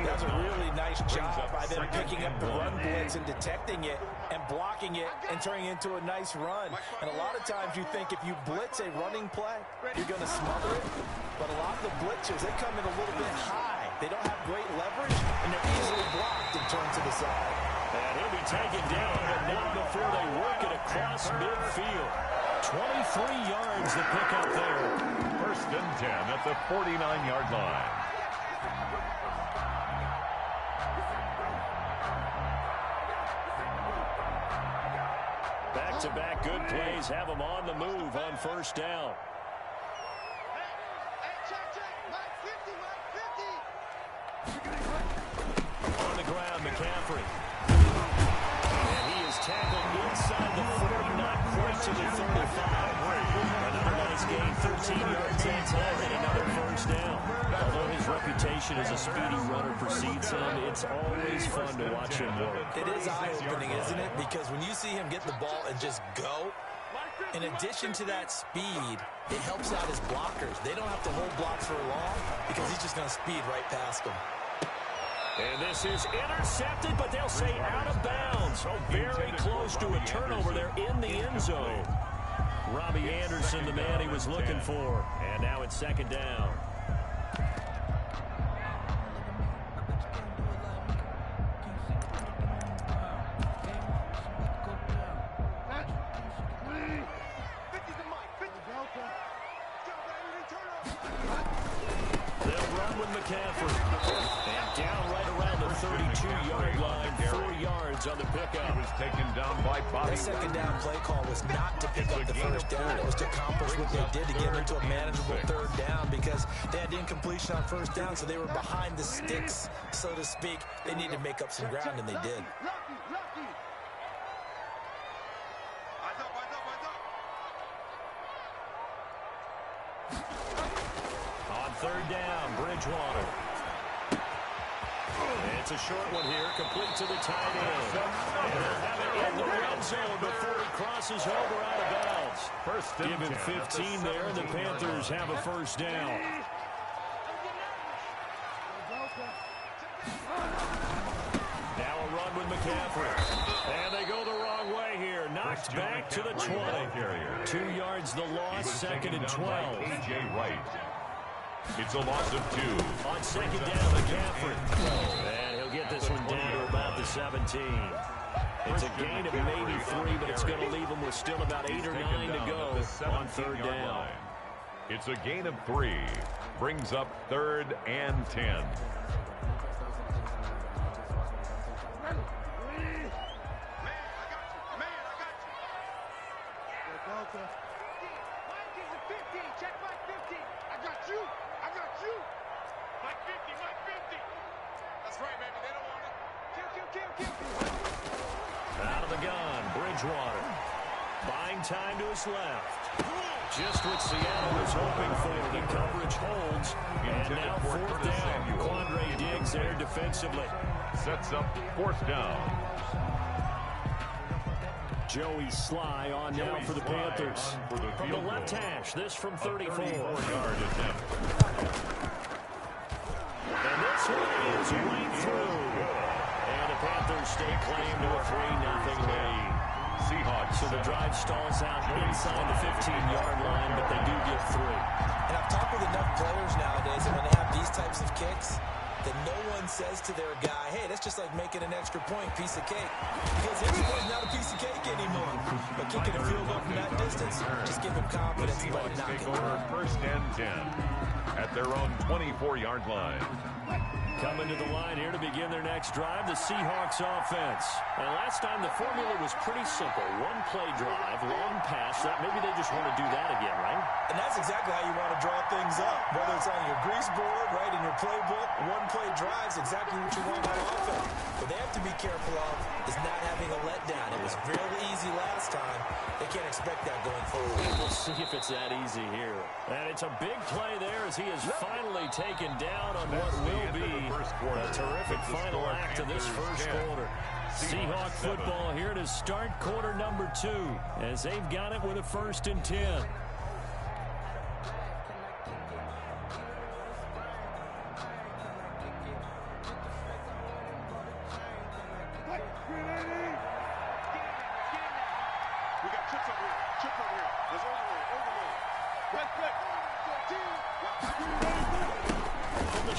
S3: That's a really nice job by them picking up the run blitz and detecting it and blocking it and turning it into a nice run. And a lot of times you think if you blitz a running play, you're going to smother it. But a lot of the blitzers, they come in a little bit high. They don't have great leverage, and they're easily blocked and turned to the side.
S1: And he'll be taken down, but not before they work it across midfield. 23 yards the pick up there.
S4: 1st and 10 at the 49-yard line.
S1: Back-to-back good plays have them on the move on 1st down. On the ground, McCaffrey. And he is tackled inside the 40, not quite to the 35. Another nice gain, 13 yards that time, and another 1st down. Although his reputation as a speedy runner precedes him, it's always fun to watch him work.
S3: It is eye-opening, isn't it? Because when you see him get the ball and just go, in addition to that speed, it helps out his blockers. They don't have to hold blocks for long because he's just going to speed right past them.
S1: And this is intercepted, but they'll say out of bounds. Oh, very close to a turnover there in the end zone. Robbie Anderson, the man he was looking for. And now it's 2nd down. They'll run with McCaffrey. And down right around the 32-yard line, 4 yards on the pickup.
S4: He was taken down by Bobby.
S3: The 2nd down play call was not to pick up the 1st down. It was to accomplish what they did to get into a manageable 3rd down because they had incompletion on 1st down, so they were behind the sticks, so to speak. They needed to make up some ground, and they did. On 3rd down, Bridgewater. It's
S1: It's a short one here, complete to the tight end. And they'll have it in the red zone before he crosses over out of bounds. Give him 15 there, and the Panthers have a first down. Now a run with McCaffrey. And they go the wrong way here. Knocked back to the 20. 2 yards the loss, second and 12.
S4: A.J. Wright. It's a loss of 2.
S1: On second down, McCaffrey. And he'll get this one down to about the 17. It's a gain of maybe 3, but it's going to leave him with still about 8 or 9 to go on third down.
S4: It's a gain of 3. Brings up 3rd and 10.
S1: Out of the gun, Bridgewater. Buying time to his left. Just what Seattle was hoping for. The coverage holds. And now 4th down. Quandre Diggs there defensively.
S4: Sets up 4th down.
S1: Joey Sly on now for the Panthers. From the left hash, this from 34.
S4: 34-yard attempt.
S1: And this one is right through. And the Panthers stay claim to a 3-0 lead.
S4: Seahawks.
S1: So the drive stalls out inside the 15-yard line, but they do get 3.
S3: And I've talked with enough players nowadays, and when they have these types of kicks, that no one says to their guy, hey, that's just like making an extra point, piece of cake. Because extra point is not a piece of cake anymore. But kicking a field goal from that distance, just give him confidence and let him knock it down.
S4: 1st and 10 at their own 24-yard line.
S1: Coming to the line here to begin their next drive, the Seahawks offense. And last time the formula was pretty simple. 1-play drive, long pass. Maybe they just want to do that again, right?
S3: And that's exactly how you want to draw things up. Whether it's on your grease board, right, in your playbook, 1-play drives exactly what you want on offense. What they have to be careful of is not having a letdown. It was fairly easy last time. They can't expect that going forward.
S1: We'll see if it's that easy here. And it's a big play there as he is finally taken down on what will be a terrific final act of this first quarter. Seahawk football here to start quarter number 2 as they've got it with a 1st and 10.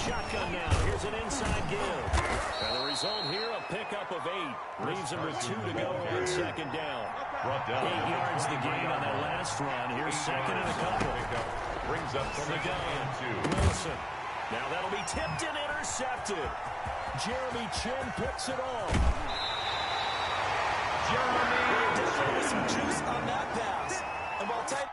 S1: Shotgun now. Here's an inside give. And the result here, a pickup of 8. Leaves him with 2 to go on second down. 8 yards the gain on that last run. Here's second and a couple.
S4: Brings up
S1: from the gun. Wilson. Now that'll be tipped and intercepted. Jeremy Chin picks it off.
S3: Definitely some juice on that pass. And while tight.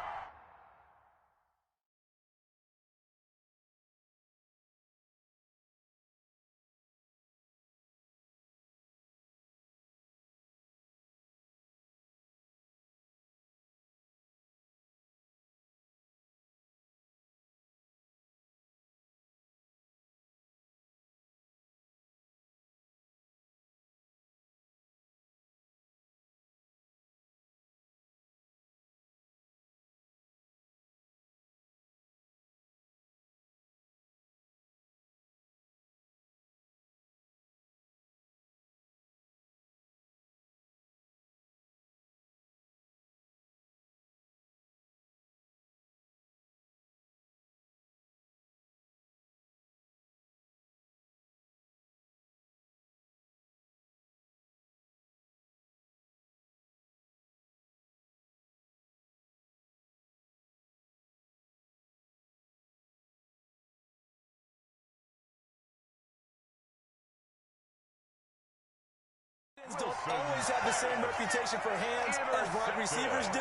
S3: Don't always have the same reputation for hands as wide receivers do.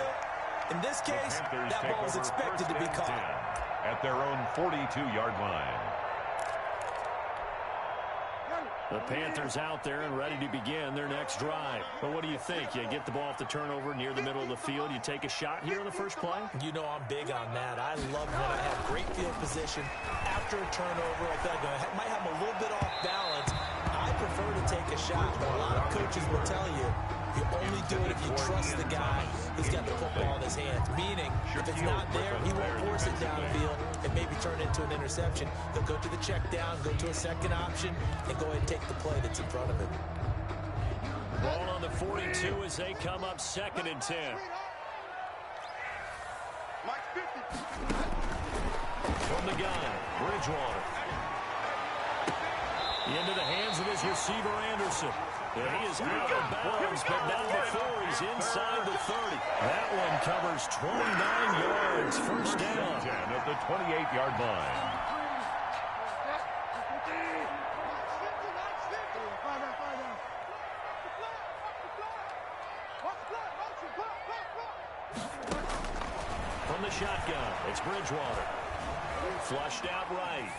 S3: In this case, that ball is expected to be caught.
S4: At their own 42-yard line.
S1: The Panthers out there and ready to begin their next drive. But what do you think? You get the ball off the turnover near the middle of the field. You take a shot here on the first play?
S3: You know I'm big on that. I love when I have great field position after a turnover. I feel like I might have a little bit off balance. I prefer prefer to take a shot, but a lot of coaches will tell you only do it if you trust the guy who's got the football in his hands. Meaning, if it's not there, he won't force it downfield and maybe turn it into an interception. He'll go to the check down, go to a second option, and go ahead and take the play that's in front of him.
S1: Ball on the 42 as they come up 2nd and 10. From the gun, Bridgewater. Into the hands of his receiver, Anderson. He is out of bounds, but not before he's inside the 30. That one covers 29 yards. First down.
S4: 10 at the 28-yard line.
S1: From the shotgun, it's Bridgewater. Flushed out right.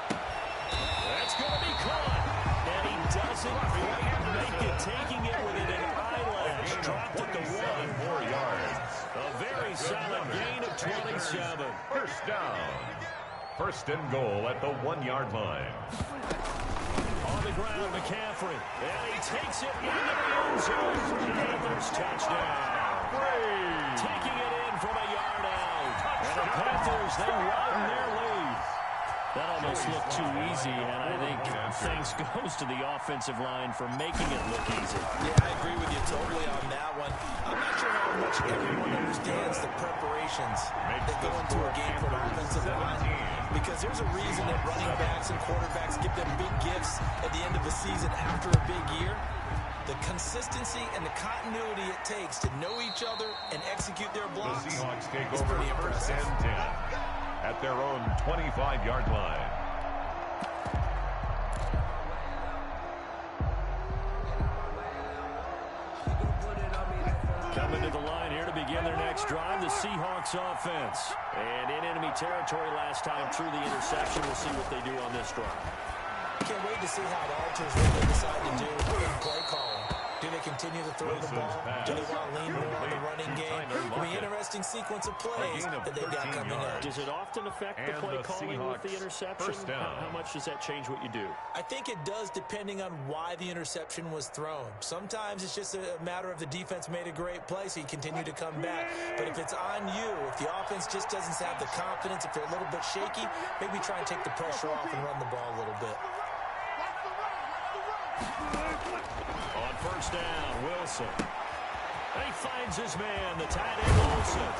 S1: That's going to be caught. And he doesn't quite make it, taking it within an eyelash. Dropped at the 1.
S4: 4 yards.
S1: A very solid gain of 27.
S4: First down. First and goal at the 1-yard line.
S1: On the ground, McCaffrey. And he takes it into the end zone. Panthers touchdown. Taking it in from a yard out. And the Panthers, they widen their lead. That almost looked too easy, and I think thanks goes to the offensive line for making it look easy.
S3: Yeah, I agree with you totally on that one. I'm not sure how much everyone understands the preparations that go into a game for an offensive line, because there's a reason that running backs and quarterbacks give them big gifts at the end of the season after a big year. The consistency and the continuity it takes to know each other and execute their blocks
S4: The Seahawks take
S3: is
S4: over
S3: pretty
S4: first
S3: impressive.
S4: and 10 at their own 25-yard line.
S1: Coming to the line here to begin their next drive, the Seahawks offense. And in enemy territory last time through the interception. We'll see what they do on this drive.
S3: Can't wait to see how it alters what they decide to do in play calling. Do they continue to throw the ball? Do they want to lean more on the running game? It'll be an interesting sequence of plays that they've got coming up.
S1: Does it often affect the play calling with the interception? How much does that change what you do?
S3: I think it does, depending on why the interception was thrown. Sometimes it's just a matter of the defense made a great play, so you continue to come back. But if it's on you, if the offense just doesn't have the confidence, if they're a little bit shaky, maybe try and take the pressure off and run the ball a little bit.
S1: On first down, Wilson. He finds his man, the tight end Wilson.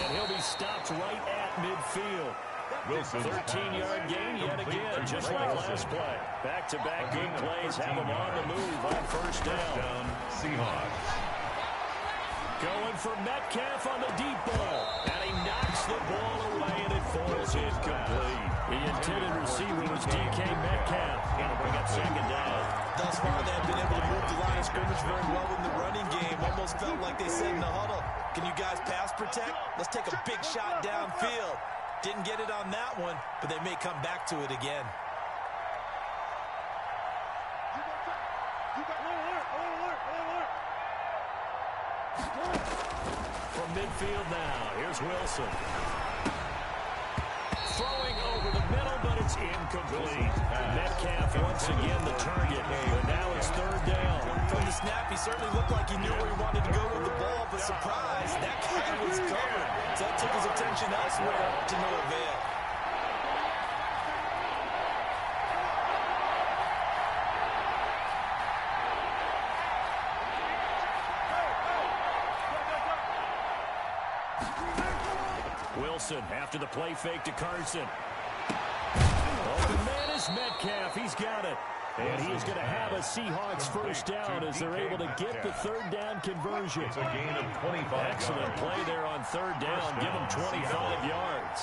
S1: And he'll be stopped right at midfield.
S4: Wilson
S1: 13-yard gain yet again, just like last play. Back-to-back good plays have him on the move on first down.
S4: Seahawks.
S1: Going for Metcalf on the deep ball. And he knocks the ball away, and it falls incomplete. The intended receiver was DK Metcalf. Going to bring up second down.
S3: Thus far, they've been able to move the line of scrimmage very well in the running game. Almost felt like they said in the huddle, can you guys pass protect? Let's take a big shot downfield. Didn't get it on that one, but they may come back to it again.
S1: From midfield now, here's Wilson. Throwing over the middle, but it's incomplete. Metcalf once again the target, but now it's third down.
S3: From the snap, he certainly looked like he knew where he wanted to go with the ball, but surprise, that guy was covered. So that took his attention elsewhere to no avail.
S1: Wilson after the play fake to Carson. Open man is Metcalf. He's got it. And he is going to have a Seahawks first down as they're able to get the third down conversion.
S4: It's a gain of 25.
S1: Excellent play there on third down. Give him 25 yards.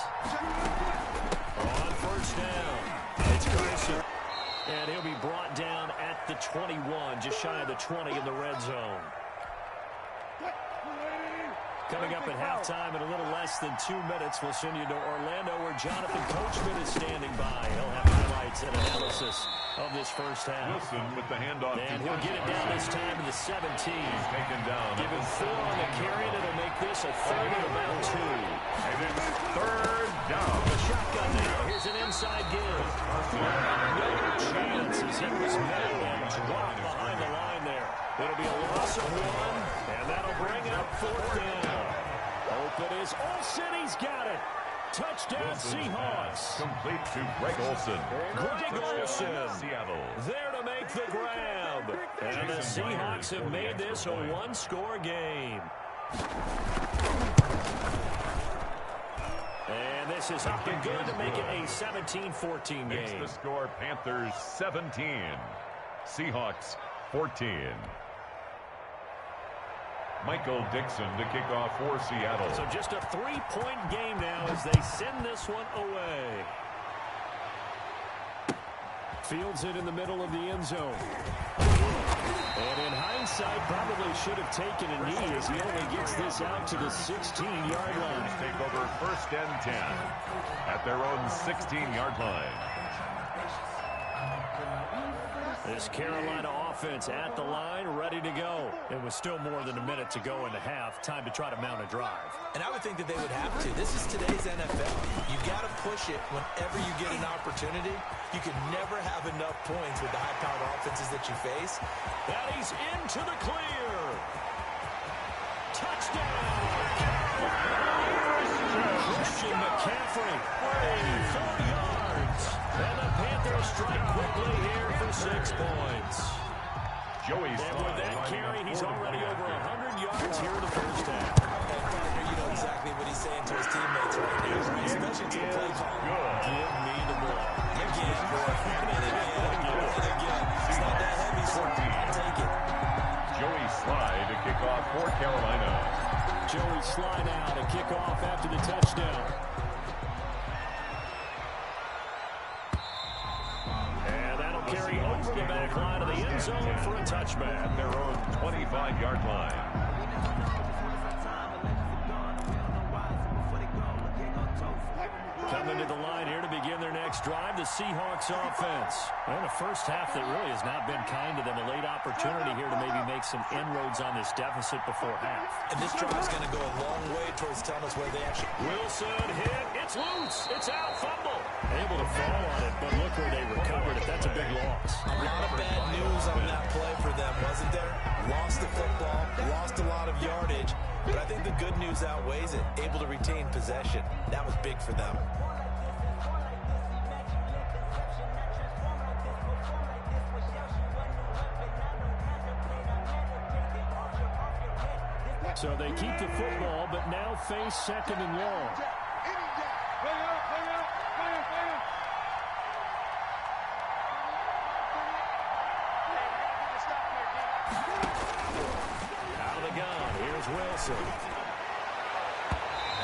S1: On first down, it's Carson. And he'll be brought down at the 21, just shy of the 20 in the red zone. Coming up at halftime in a little less than 2 minutes, we'll send you to Orlando where Jonathan Coachman is standing by. He'll have highlights and analysis of this first half.
S4: Wilson with the handoff.
S1: And he'll get it down this time to the 17.
S4: Taken down.
S1: Give him 4 on the carry, and it'll make this a third and about 2.
S4: And it's third down.
S1: The shotgun now. Here's Here's an inside give. No chance as he was met and dropped behind the line there. It'll be a loss of 1, and that'll bring up 4th down. Open is Olsen. He's got it. Touchdown, Seahawks.
S4: Complete to Greg Olsen.
S1: Greg Olsen.
S4: Seattle.
S1: There to make the grab. And the Seahawks have made this a 1-score game. And this is up and good to make it a 17-14
S4: Makes
S1: game.
S4: the score Panthers 17. Seahawks 14. Michael Dixon to kick off for Seattle.
S1: So just a 3-point game now as they send this one away. Fields it in the middle of the end zone. And in hindsight, probably should have taken a knee as he only gets this out to the 16-yard line.
S4: Take over 1st and 10 at their own 16-yard line.
S1: This Carolina offense at the line, ready to go. It was still more than a minute to go in the half. Time to try to mount a drive.
S3: And I would think that they would have to. This is today's NFL. You got to push it whenever you get an opportunity. You can never have enough points with the high-powered offenses that you face.
S1: And he's into the clear. Touchdown. Christian McCaffrey, 84 yards. And the Panthers strike quickly here for 6 points.
S4: Joey
S1: And with that carry, he's already over 100 yards here in the first half.
S3: You know exactly what he's saying to his teammates right now, especially to the play call.
S1: Give me the ball.
S3: Again, boy. And again. It's not that heavy, so I'll take it.
S4: Joey Slye to kick off for Carolina.
S1: Joey Slye now to kick off after the touchdown. And that'll carry over the back line of the end zone for a touchback.
S4: Their own 25-yard line.
S1: Coming to the line here to begin their next drive, the Seahawks offense. And the first half that really has not been kind to them. A late opportunity here to maybe make some inroads on this deficit before half.
S3: And this drive is going to go a long way towards telling us where they actually...
S1: Wilson hit. It's loose. It's out. Fumble. Able to fall on it, but look where they recovered it. That's a big loss.
S3: A lot of bad news on that play for them, wasn't there? Lost the football, lost a lot of yardage, but I think the good news outweighs it. Able to retain possession. That was big for them.
S1: So they keep the football, but now face 2nd and long. Out of the gun, here's Wilson.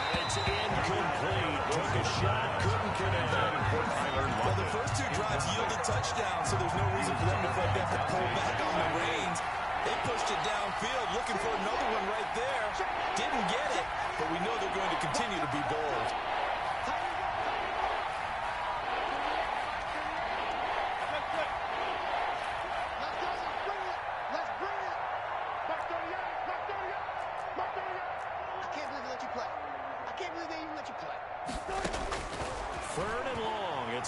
S1: And it's incomplete. Took a shot, couldn't connect.
S3: Well, the first 2 drives yielded touchdowns, so there's no reason for them to feel like they have to pull back on the reins. They pushed it downfield, looking for another one right there. Didn't get it, but we know they're going to continue to be bold.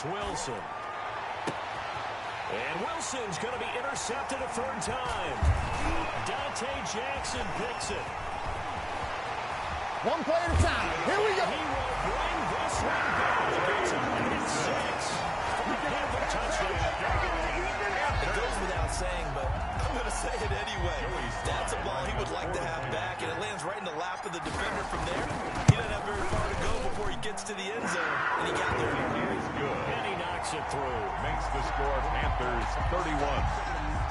S1: Wilson. And Wilson's going to be intercepted a 3rd time. Dante Jackson picks it.
S8: One play at a time. Here we go.
S1: He will bring this one back. It's a 6 for the Panther touchdown.
S3: It goes without saying, but I'm going to say it anyway. That's a ball he would like to have back, and it lands right in the lap of the defender from there. He doesn't have very far to go before he gets to the end zone, and he got there.
S4: Good.
S1: And he knocks it through.
S4: Makes the score Panthers 31.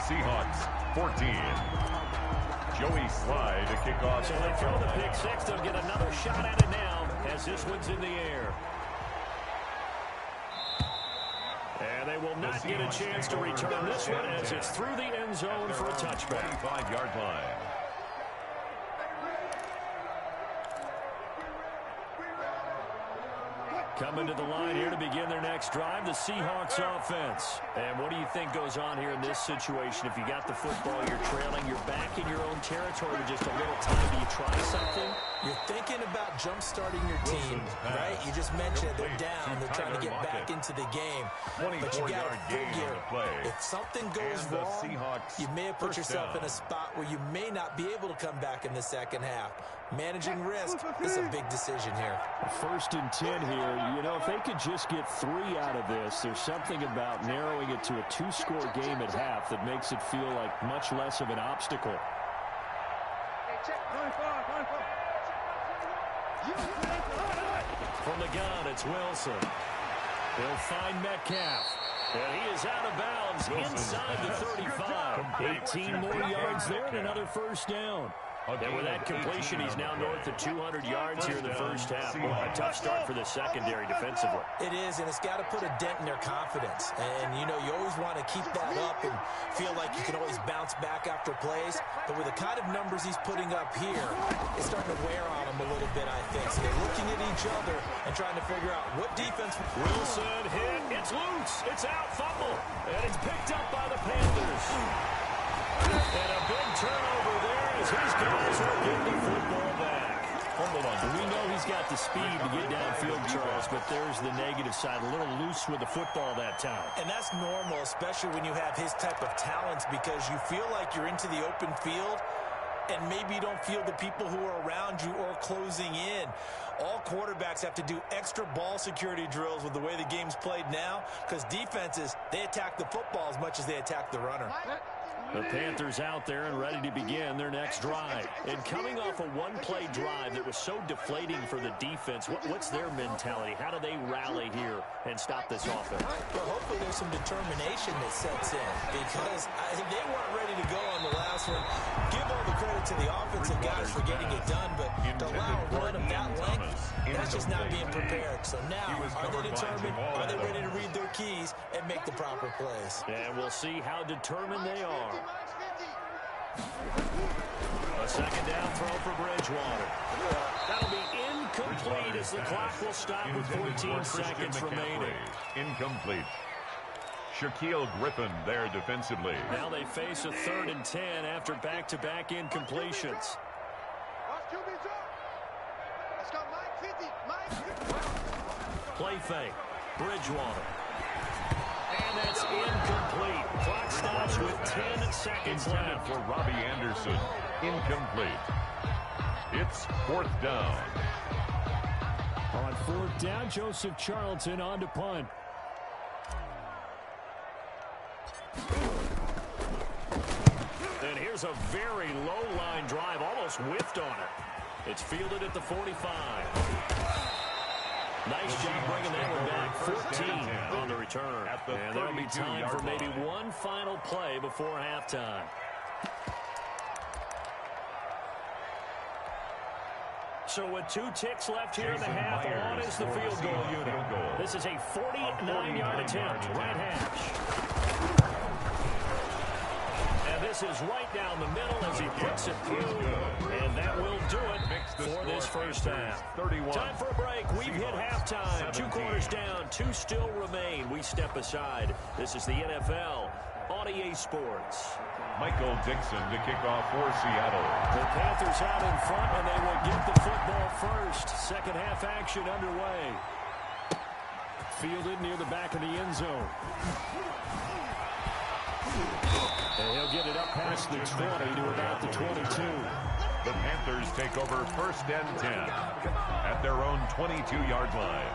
S4: Seahawks 14. Joey Slye to kick off.
S1: So they throw the pick 6. They'll get another shot at it now as this one's in the air. And they will not get a chance to return this one as it's through the end zone for a touchback.
S4: 25-yard line.
S1: Coming to the line here to begin their next drive, the Seahawks offense. And what do you think goes on here in this situation? If you got the football, you're trailing, you're back in your own territory with just a little time. Do you try something?
S3: You're thinking about jump-starting your team, right? You just mentioned they're down. They're trying to get back into the game. But you got to figure, if something goes wrong, you may have put yourself in a spot where you may not be able to come back in the second half. Managing risk is a big decision here.
S1: 1st and 10 here. You know, if they could just get 3 out of this, there's something about narrowing it to a 2-score game at half that makes it feel like much less of an obstacle. From the gun, it's Wilson. He'll find Metcalf. And he is out of bounds inside the 35. 18 more yards there and another first down. And with that completion, he's now north of 200 yards here in the first half. A tough start for the secondary defensively.
S3: It is, and it's got to put a dent in their confidence. And, you know, you always want to keep that up and feel like you can always bounce back after plays. But with the kind of numbers he's putting up here, it's starting to wear on him a little bit, I think. So they're looking at each other and trying to figure out what defense.
S1: Wilson hit. It's loose. It's out. Fumble. And it's picked up by the Panthers. And a big turnover there as his guys are getting the football back. We know he's got the speed to get downfield, Charles, but there's the negative side. A little loose with the football that time.
S3: And that's normal, especially when you have his type of talents, because you feel like you're into the open field and maybe you don't feel the people who are around you or closing in. All quarterbacks have to do extra ball security drills with the way the game's played now, because defenses, they attack the football as much as they attack the runner.
S1: The Panthers out there and ready to begin their next drive. And coming off a one-play drive that was so deflating for the defense, what's their mentality? How do they rally here and stop this offense?
S3: Well, hopefully there's some determination that sets in, because they weren't ready to go on the last one. Give all the credit to the offensive guys for getting it done, but to allow a run of that length, that's just not being prepared. So now, are they determined? Are they ready to read their keys and make the proper plays?
S1: And we'll see how determined they are. A second down throw for Bridgewater. That'll be incomplete as the clock will stop with 14 seconds remaining.
S4: Incomplete. Shaquille Griffin there defensively.
S1: Now they face a 3rd and 10 after back-to-back incompletions. Play fake. Bridgewater. And that's incomplete. Clock stops with 10 seconds left.
S4: For Robbie Anderson. Incomplete. It's 4th down.
S1: On 4th down, Joseph Charlton on to punt. And here's a very low-line drive, almost whiffed on it. It's fielded at the 45. Nice job bringing that one back. 14 on the return. And there'll be time for maybe one final play before halftime. So with 2 ticks left here in the half, on is the field goal unit. This is a 49-yard attempt, right hash. And this is right down the middle as he puts it through. And that will do it for this first half. Time for a break. We've hit halftime. 2 quarters down. 2 still remain. We step aside. This is the NFL on EA Sports.
S4: Michael Dixon to kick off for Seattle.
S1: The Panthers out in front, and they will get the football first. Second half action underway. Fielded near the back of the end zone. And he'll get it up past the 20 to about the 22.
S4: The Panthers take over 1st and 10 at their own 22-yard line.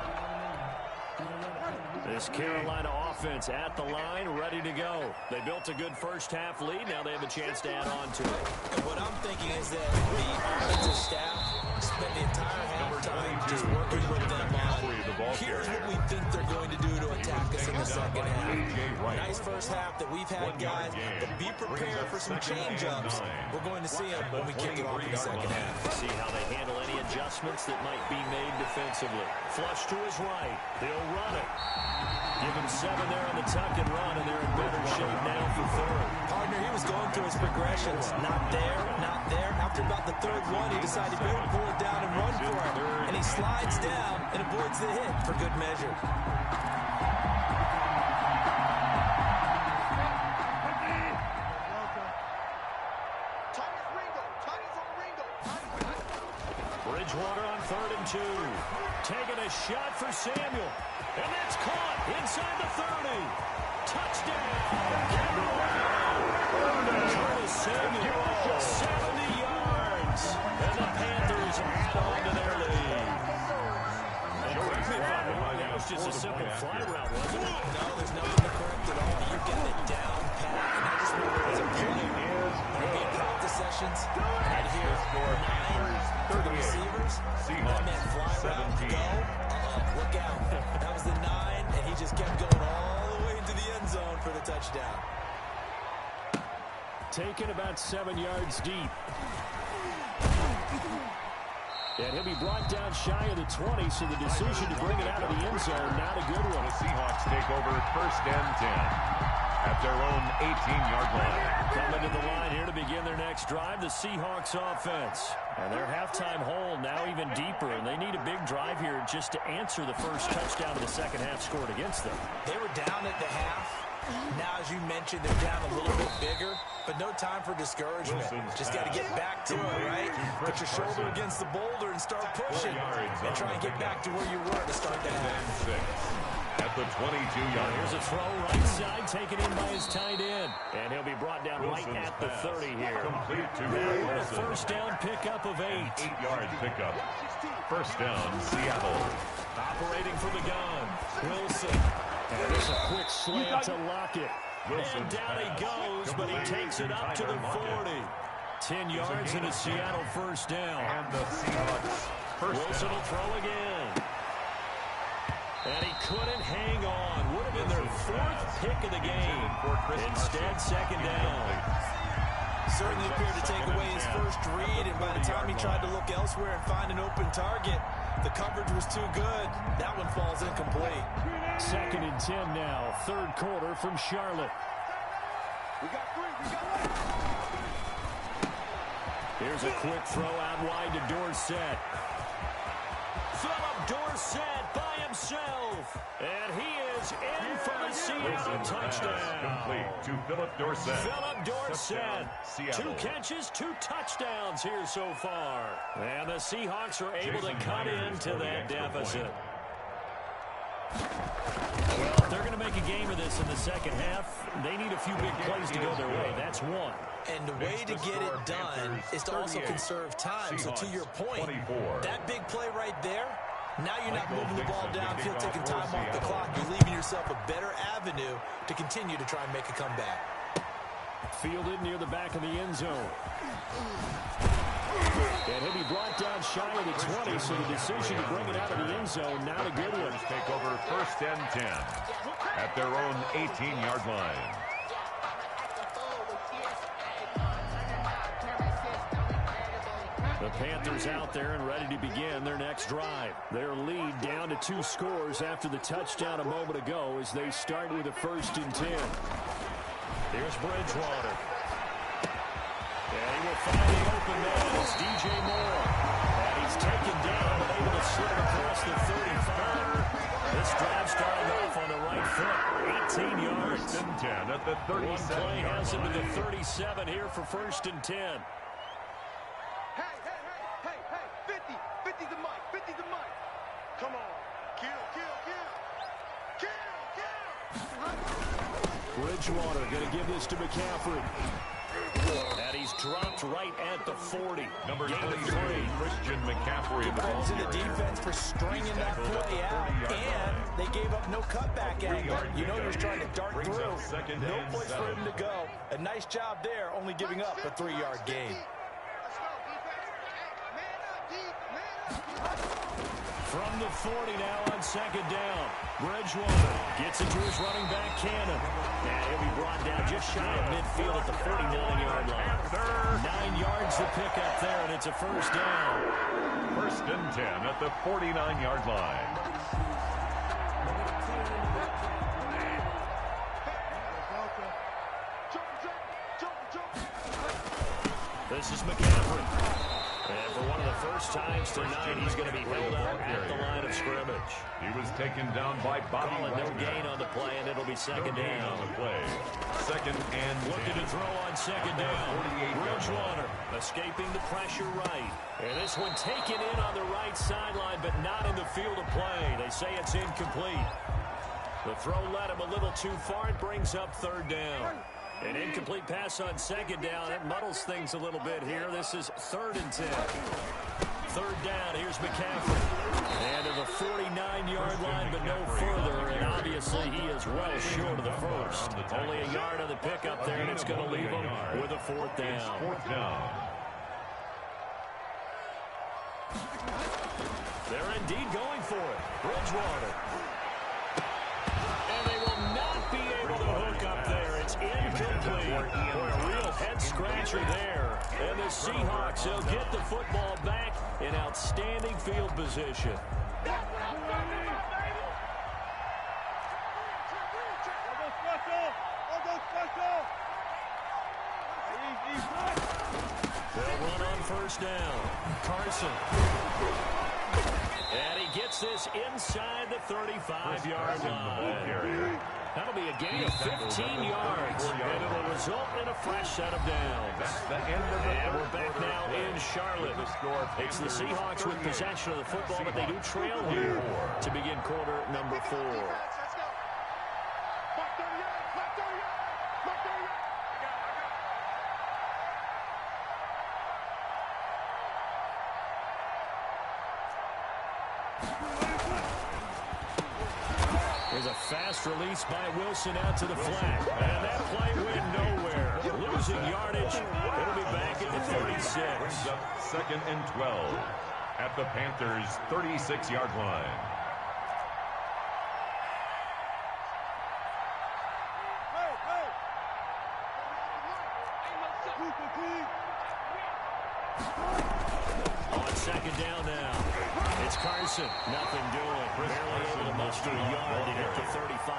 S1: This Carolina offense at the line, ready to go. They built a good first half lead. Now they have a chance to add on to it.
S3: And what I'm thinking is that the offensive staff spent the entire halftime just working with them on here's what we think they're going to do to attack us in the second half. Nice first half that we've had, guys, but be prepared for some change-ups. We're going to see them when we kick it off in the second half.
S1: See how they handle any adjustments that might be made defensively. Flush to his right. They'll run it. Give him 7 there on the tuck and run, and they're in better shape now for 3rd.
S3: Partner, he was going to his progressions. Not there, not there. After about the third one, he decided he better pull it down and run for it. And he slides down and avoids the hit for good measure.
S1: Bridgewater on 3rd and 2. Taking a shot for Samuel. And that's caught inside the 30. Touchdown. Curtis Samuel, 70 yards. And the Panthers add on to their lead. And correct me if I'm wrong, that was just a simple fly route, wasn't it?
S3: No, there's nothing to correct at all. You got it down pat. And I just remember as a player, in practice sessions, and I'd hear 9 for the receivers. That meant fly route, go. Look out. That was the 9, and he just kept going all the way into the end zone for the touchdown.
S1: Taken about 7 yards deep. And he'll be brought down shy of the 20, so the decision to bring it out of the end zone, not a good one.
S4: The Seahawks take over 1st and 10 at their own 18-yard line.
S1: Coming to the line here to begin their next drive, the Seahawks offense. And their halftime hole now even deeper, and they need a big drive here just to answer the first touchdown of the second half scored against them.
S3: They were down at the half. Now, as you mentioned, they're down a little bit bigger, but no time for discouragement. Just got to get back to it, right? Put your shoulder against the boulder and start pushing, and try and get back to where you were to start the half.
S4: At the 22-yard.
S1: Here's a throw right side, taken in by his tight end. And he'll be brought down right at the 30 here.
S4: Complete to
S1: a first down pickup of 8.
S4: 8-yard pickup. First down, Seattle.
S1: Operating from the gun, Wilson. And there's a quick slant to Lockett. And down he goes, but he takes it up to the 40. 10 yards and a Seattle first down.
S4: And the Seahawks first
S1: Wilson will throw again. And he couldn't hang on. Would have been their 4th pick of the game. Instead, second down.
S3: Certainly appeared to take away his first read, and by the time he tried to look elsewhere and find an open target, the coverage was too good. That one falls incomplete.
S1: 2nd and 10 now. 3rd quarter from Charlotte.
S5: We got 3.
S1: Here's a quick throw out wide to Dorsett. Philip Dorsett by himself. And he is in for the Seattle touchdown.
S4: Complete to Philip Dorsett.
S1: Philip Dorsett. 2 catches, 2 touchdowns here so far. And the Seahawks are able to cut into that deficit. Well, if they're going to make a game of this in the second half, they need a few big plays to go their way. That's one.
S3: And the way to get it done is to also conserve time. So to your point, that big play right there, now you're not moving the ball downfield, taking time off the clock. You're leaving yourself a better avenue to continue to try and make a comeback.
S1: Fielded near the back of the end zone. And he'll be brought down shy of the 20, so the decision to bring it out of the end zone, not a good one.
S4: Take over 1st and 10 at their own 18-yard line.
S1: The Panthers out there and ready to begin their next drive. Their lead down to 2 scores after the touchdown a moment ago as they start with a 1st and 10. Here's Bridgewater. And he will find the open man. It's DJ Moore. And he's taken down but able to slip across the 35. This drive starting off on the right foot. 18 yards.
S4: 1st and 10 at the 37.
S1: One play has him to the 37 here for 1st and 10.
S5: Hey, 50 the mic, 50 the mic. Come on. Kill.
S1: Bridgewater going to give this to McCaffrey. And he's dropped right at the 40.
S4: Number 23, Christian McCaffrey.
S3: Good credit to the defense for stringing that play out, and they gave up no cutback angle. You know he was trying to dart through. No place for him to go. A nice job there, only giving up a 3-yard gain.
S1: From the 40 now on 2nd down. Bridgewater gets it to his running back, Cannon. And he'll be brought down just shy of midfield at the 49-yard line. 9 yards to pick up there, and it's a 1st down.
S4: 1st and 10 at the 49-yard line.
S5: Jump.
S1: This is McCaffrey. And for one of the first times tonight, he's going to be held out at the line of scrimmage.
S4: He was taken down by Bobby.
S1: Calling no gain on the play, and it'll be second down.
S4: On the play. Second and
S1: looking to throw on second down. Bridgewater escaping the pressure right. And this one taken in on the right sideline, but not in the field of play. They say it's incomplete. The throw led him a little too far and brings up third down. An incomplete pass on second down. That muddles things a little bit here. This is 3rd and 10. Third down. Here's McCaffrey. And to the 49-yard line, but no further. And obviously he is well short of the first. Only a yard on the pickup there, and it's going to leave him with a 4th down.
S4: 4th down.
S1: They're indeed going for it. Bridgewater. And they will not be able to hook up there. It's incomplete. Boy, a real head-scratcher there. And the Seahawks will get the football back in outstanding field position. They'll run on first down. Carson. And he gets this inside the 35-yard line. That'll be a gain of 15 yards, and it'll result in a fresh set of downs. And we're back now in Charlotte. It's the Seahawks with possession of the football, but they do trail here to begin quarter number 4. There's a fast release by Wilson out to the flat. And that play went nowhere. Losing yardage. It'll be back at the 36.
S4: Second and 12 at the Panthers' 36-yard line.
S1: On second down now. It's Carson. Nothing doing. Barely able to muster a yard to get to 35.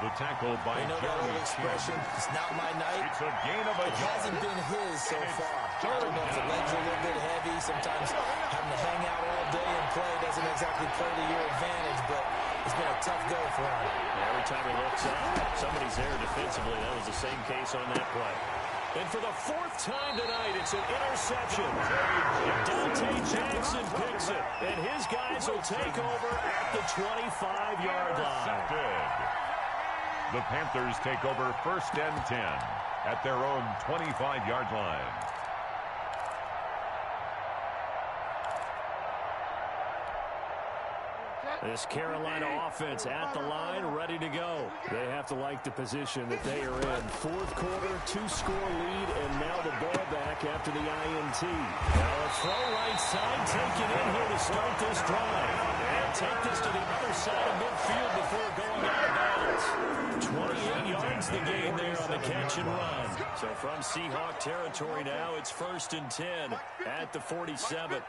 S4: The tackle by
S3: you know that old expression, it's not my night.
S4: It's a gain of a
S3: It hasn't been his so far. I don't know if the legs are a little bit heavy. Sometimes having to hang out all day and play doesn't exactly play to your advantage, but it's been a tough go for him.
S1: Every time he looks up, somebody's there defensively. That was the same case on that play. And for the 4th time tonight, it's an interception. Dante Jackson picks it, and his guys will take over at the 25-yard line.
S4: The Panthers take over 1st and 10 at their own 25-yard line.
S1: This Carolina offense at the line, ready to go. They have to like the position that they are in. 4th quarter, 2-score lead, and now the ball back after the INT. Now a throw right side taken in here to start this drive. And take this to the other side of midfield before going out of bounds. 28 yards the gain there on the catch and run. So from Seahawk territory now, it's 1st and 10 at the 47.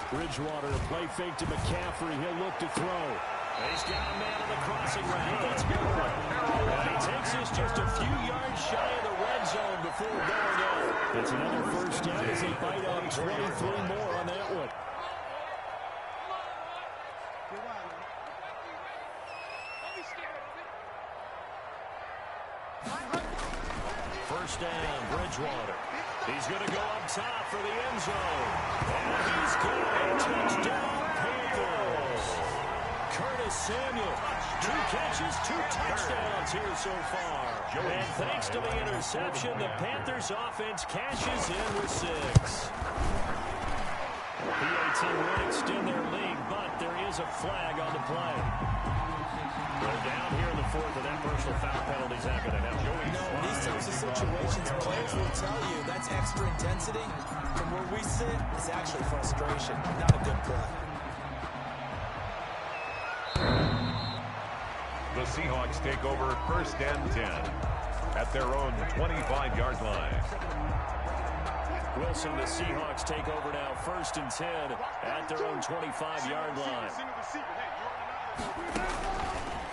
S1: Bridgewater, a play fake to McCaffrey. He'll look to throw. He's got a man on the crossing route. That's good. And he takes this just a few yards shy of the red zone before going out. It's another first down as they bite on 23 more on that one. First down, Bridgewater. He's going to go up top for the end zone. And he's going. Touchdown, Panthers. Curtis Samuel. 2 catches, 2 touchdowns here so far. And thanks to the interception, the Panthers offense cashes in with 6. The PAT will extend their lead, but there is a flag on the play. They're down here in the 4th, and that personal foul penalty is not going to help.
S3: In these types of situations, players will tell you that's extra intensity. From where we sit, it's actually frustration, not a good play.
S4: The Seahawks take over 1st and 10 at their own 25-yard line.
S1: Wilson, the Seahawks take over now 1st and 10 at their own 25-yard line.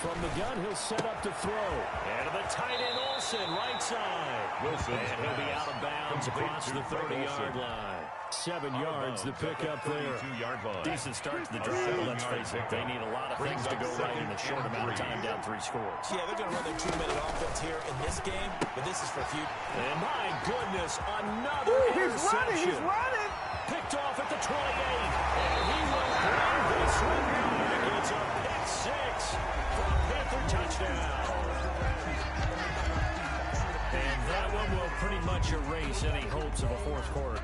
S1: From the gun, he'll set up to throw. And to the tight end, Olsen, right side.
S4: Wilson's
S1: and he'll be out of bounds across the 30-yard line. 7 yards to pick up there.
S8: Decent start to the drive, but let's face it, they need a lot of things to go right in a short amount of time, down 3 scores.
S3: Yeah, they're going to run their 2-minute offense here in this game, but this is for future.
S1: And my goodness, another interception.
S5: He's running.
S1: Picked off at the 28. And he will bring this one back. It's a pick 6 for a Panther touchdown. And that one will pretty much erase any hopes of a fourth quarter.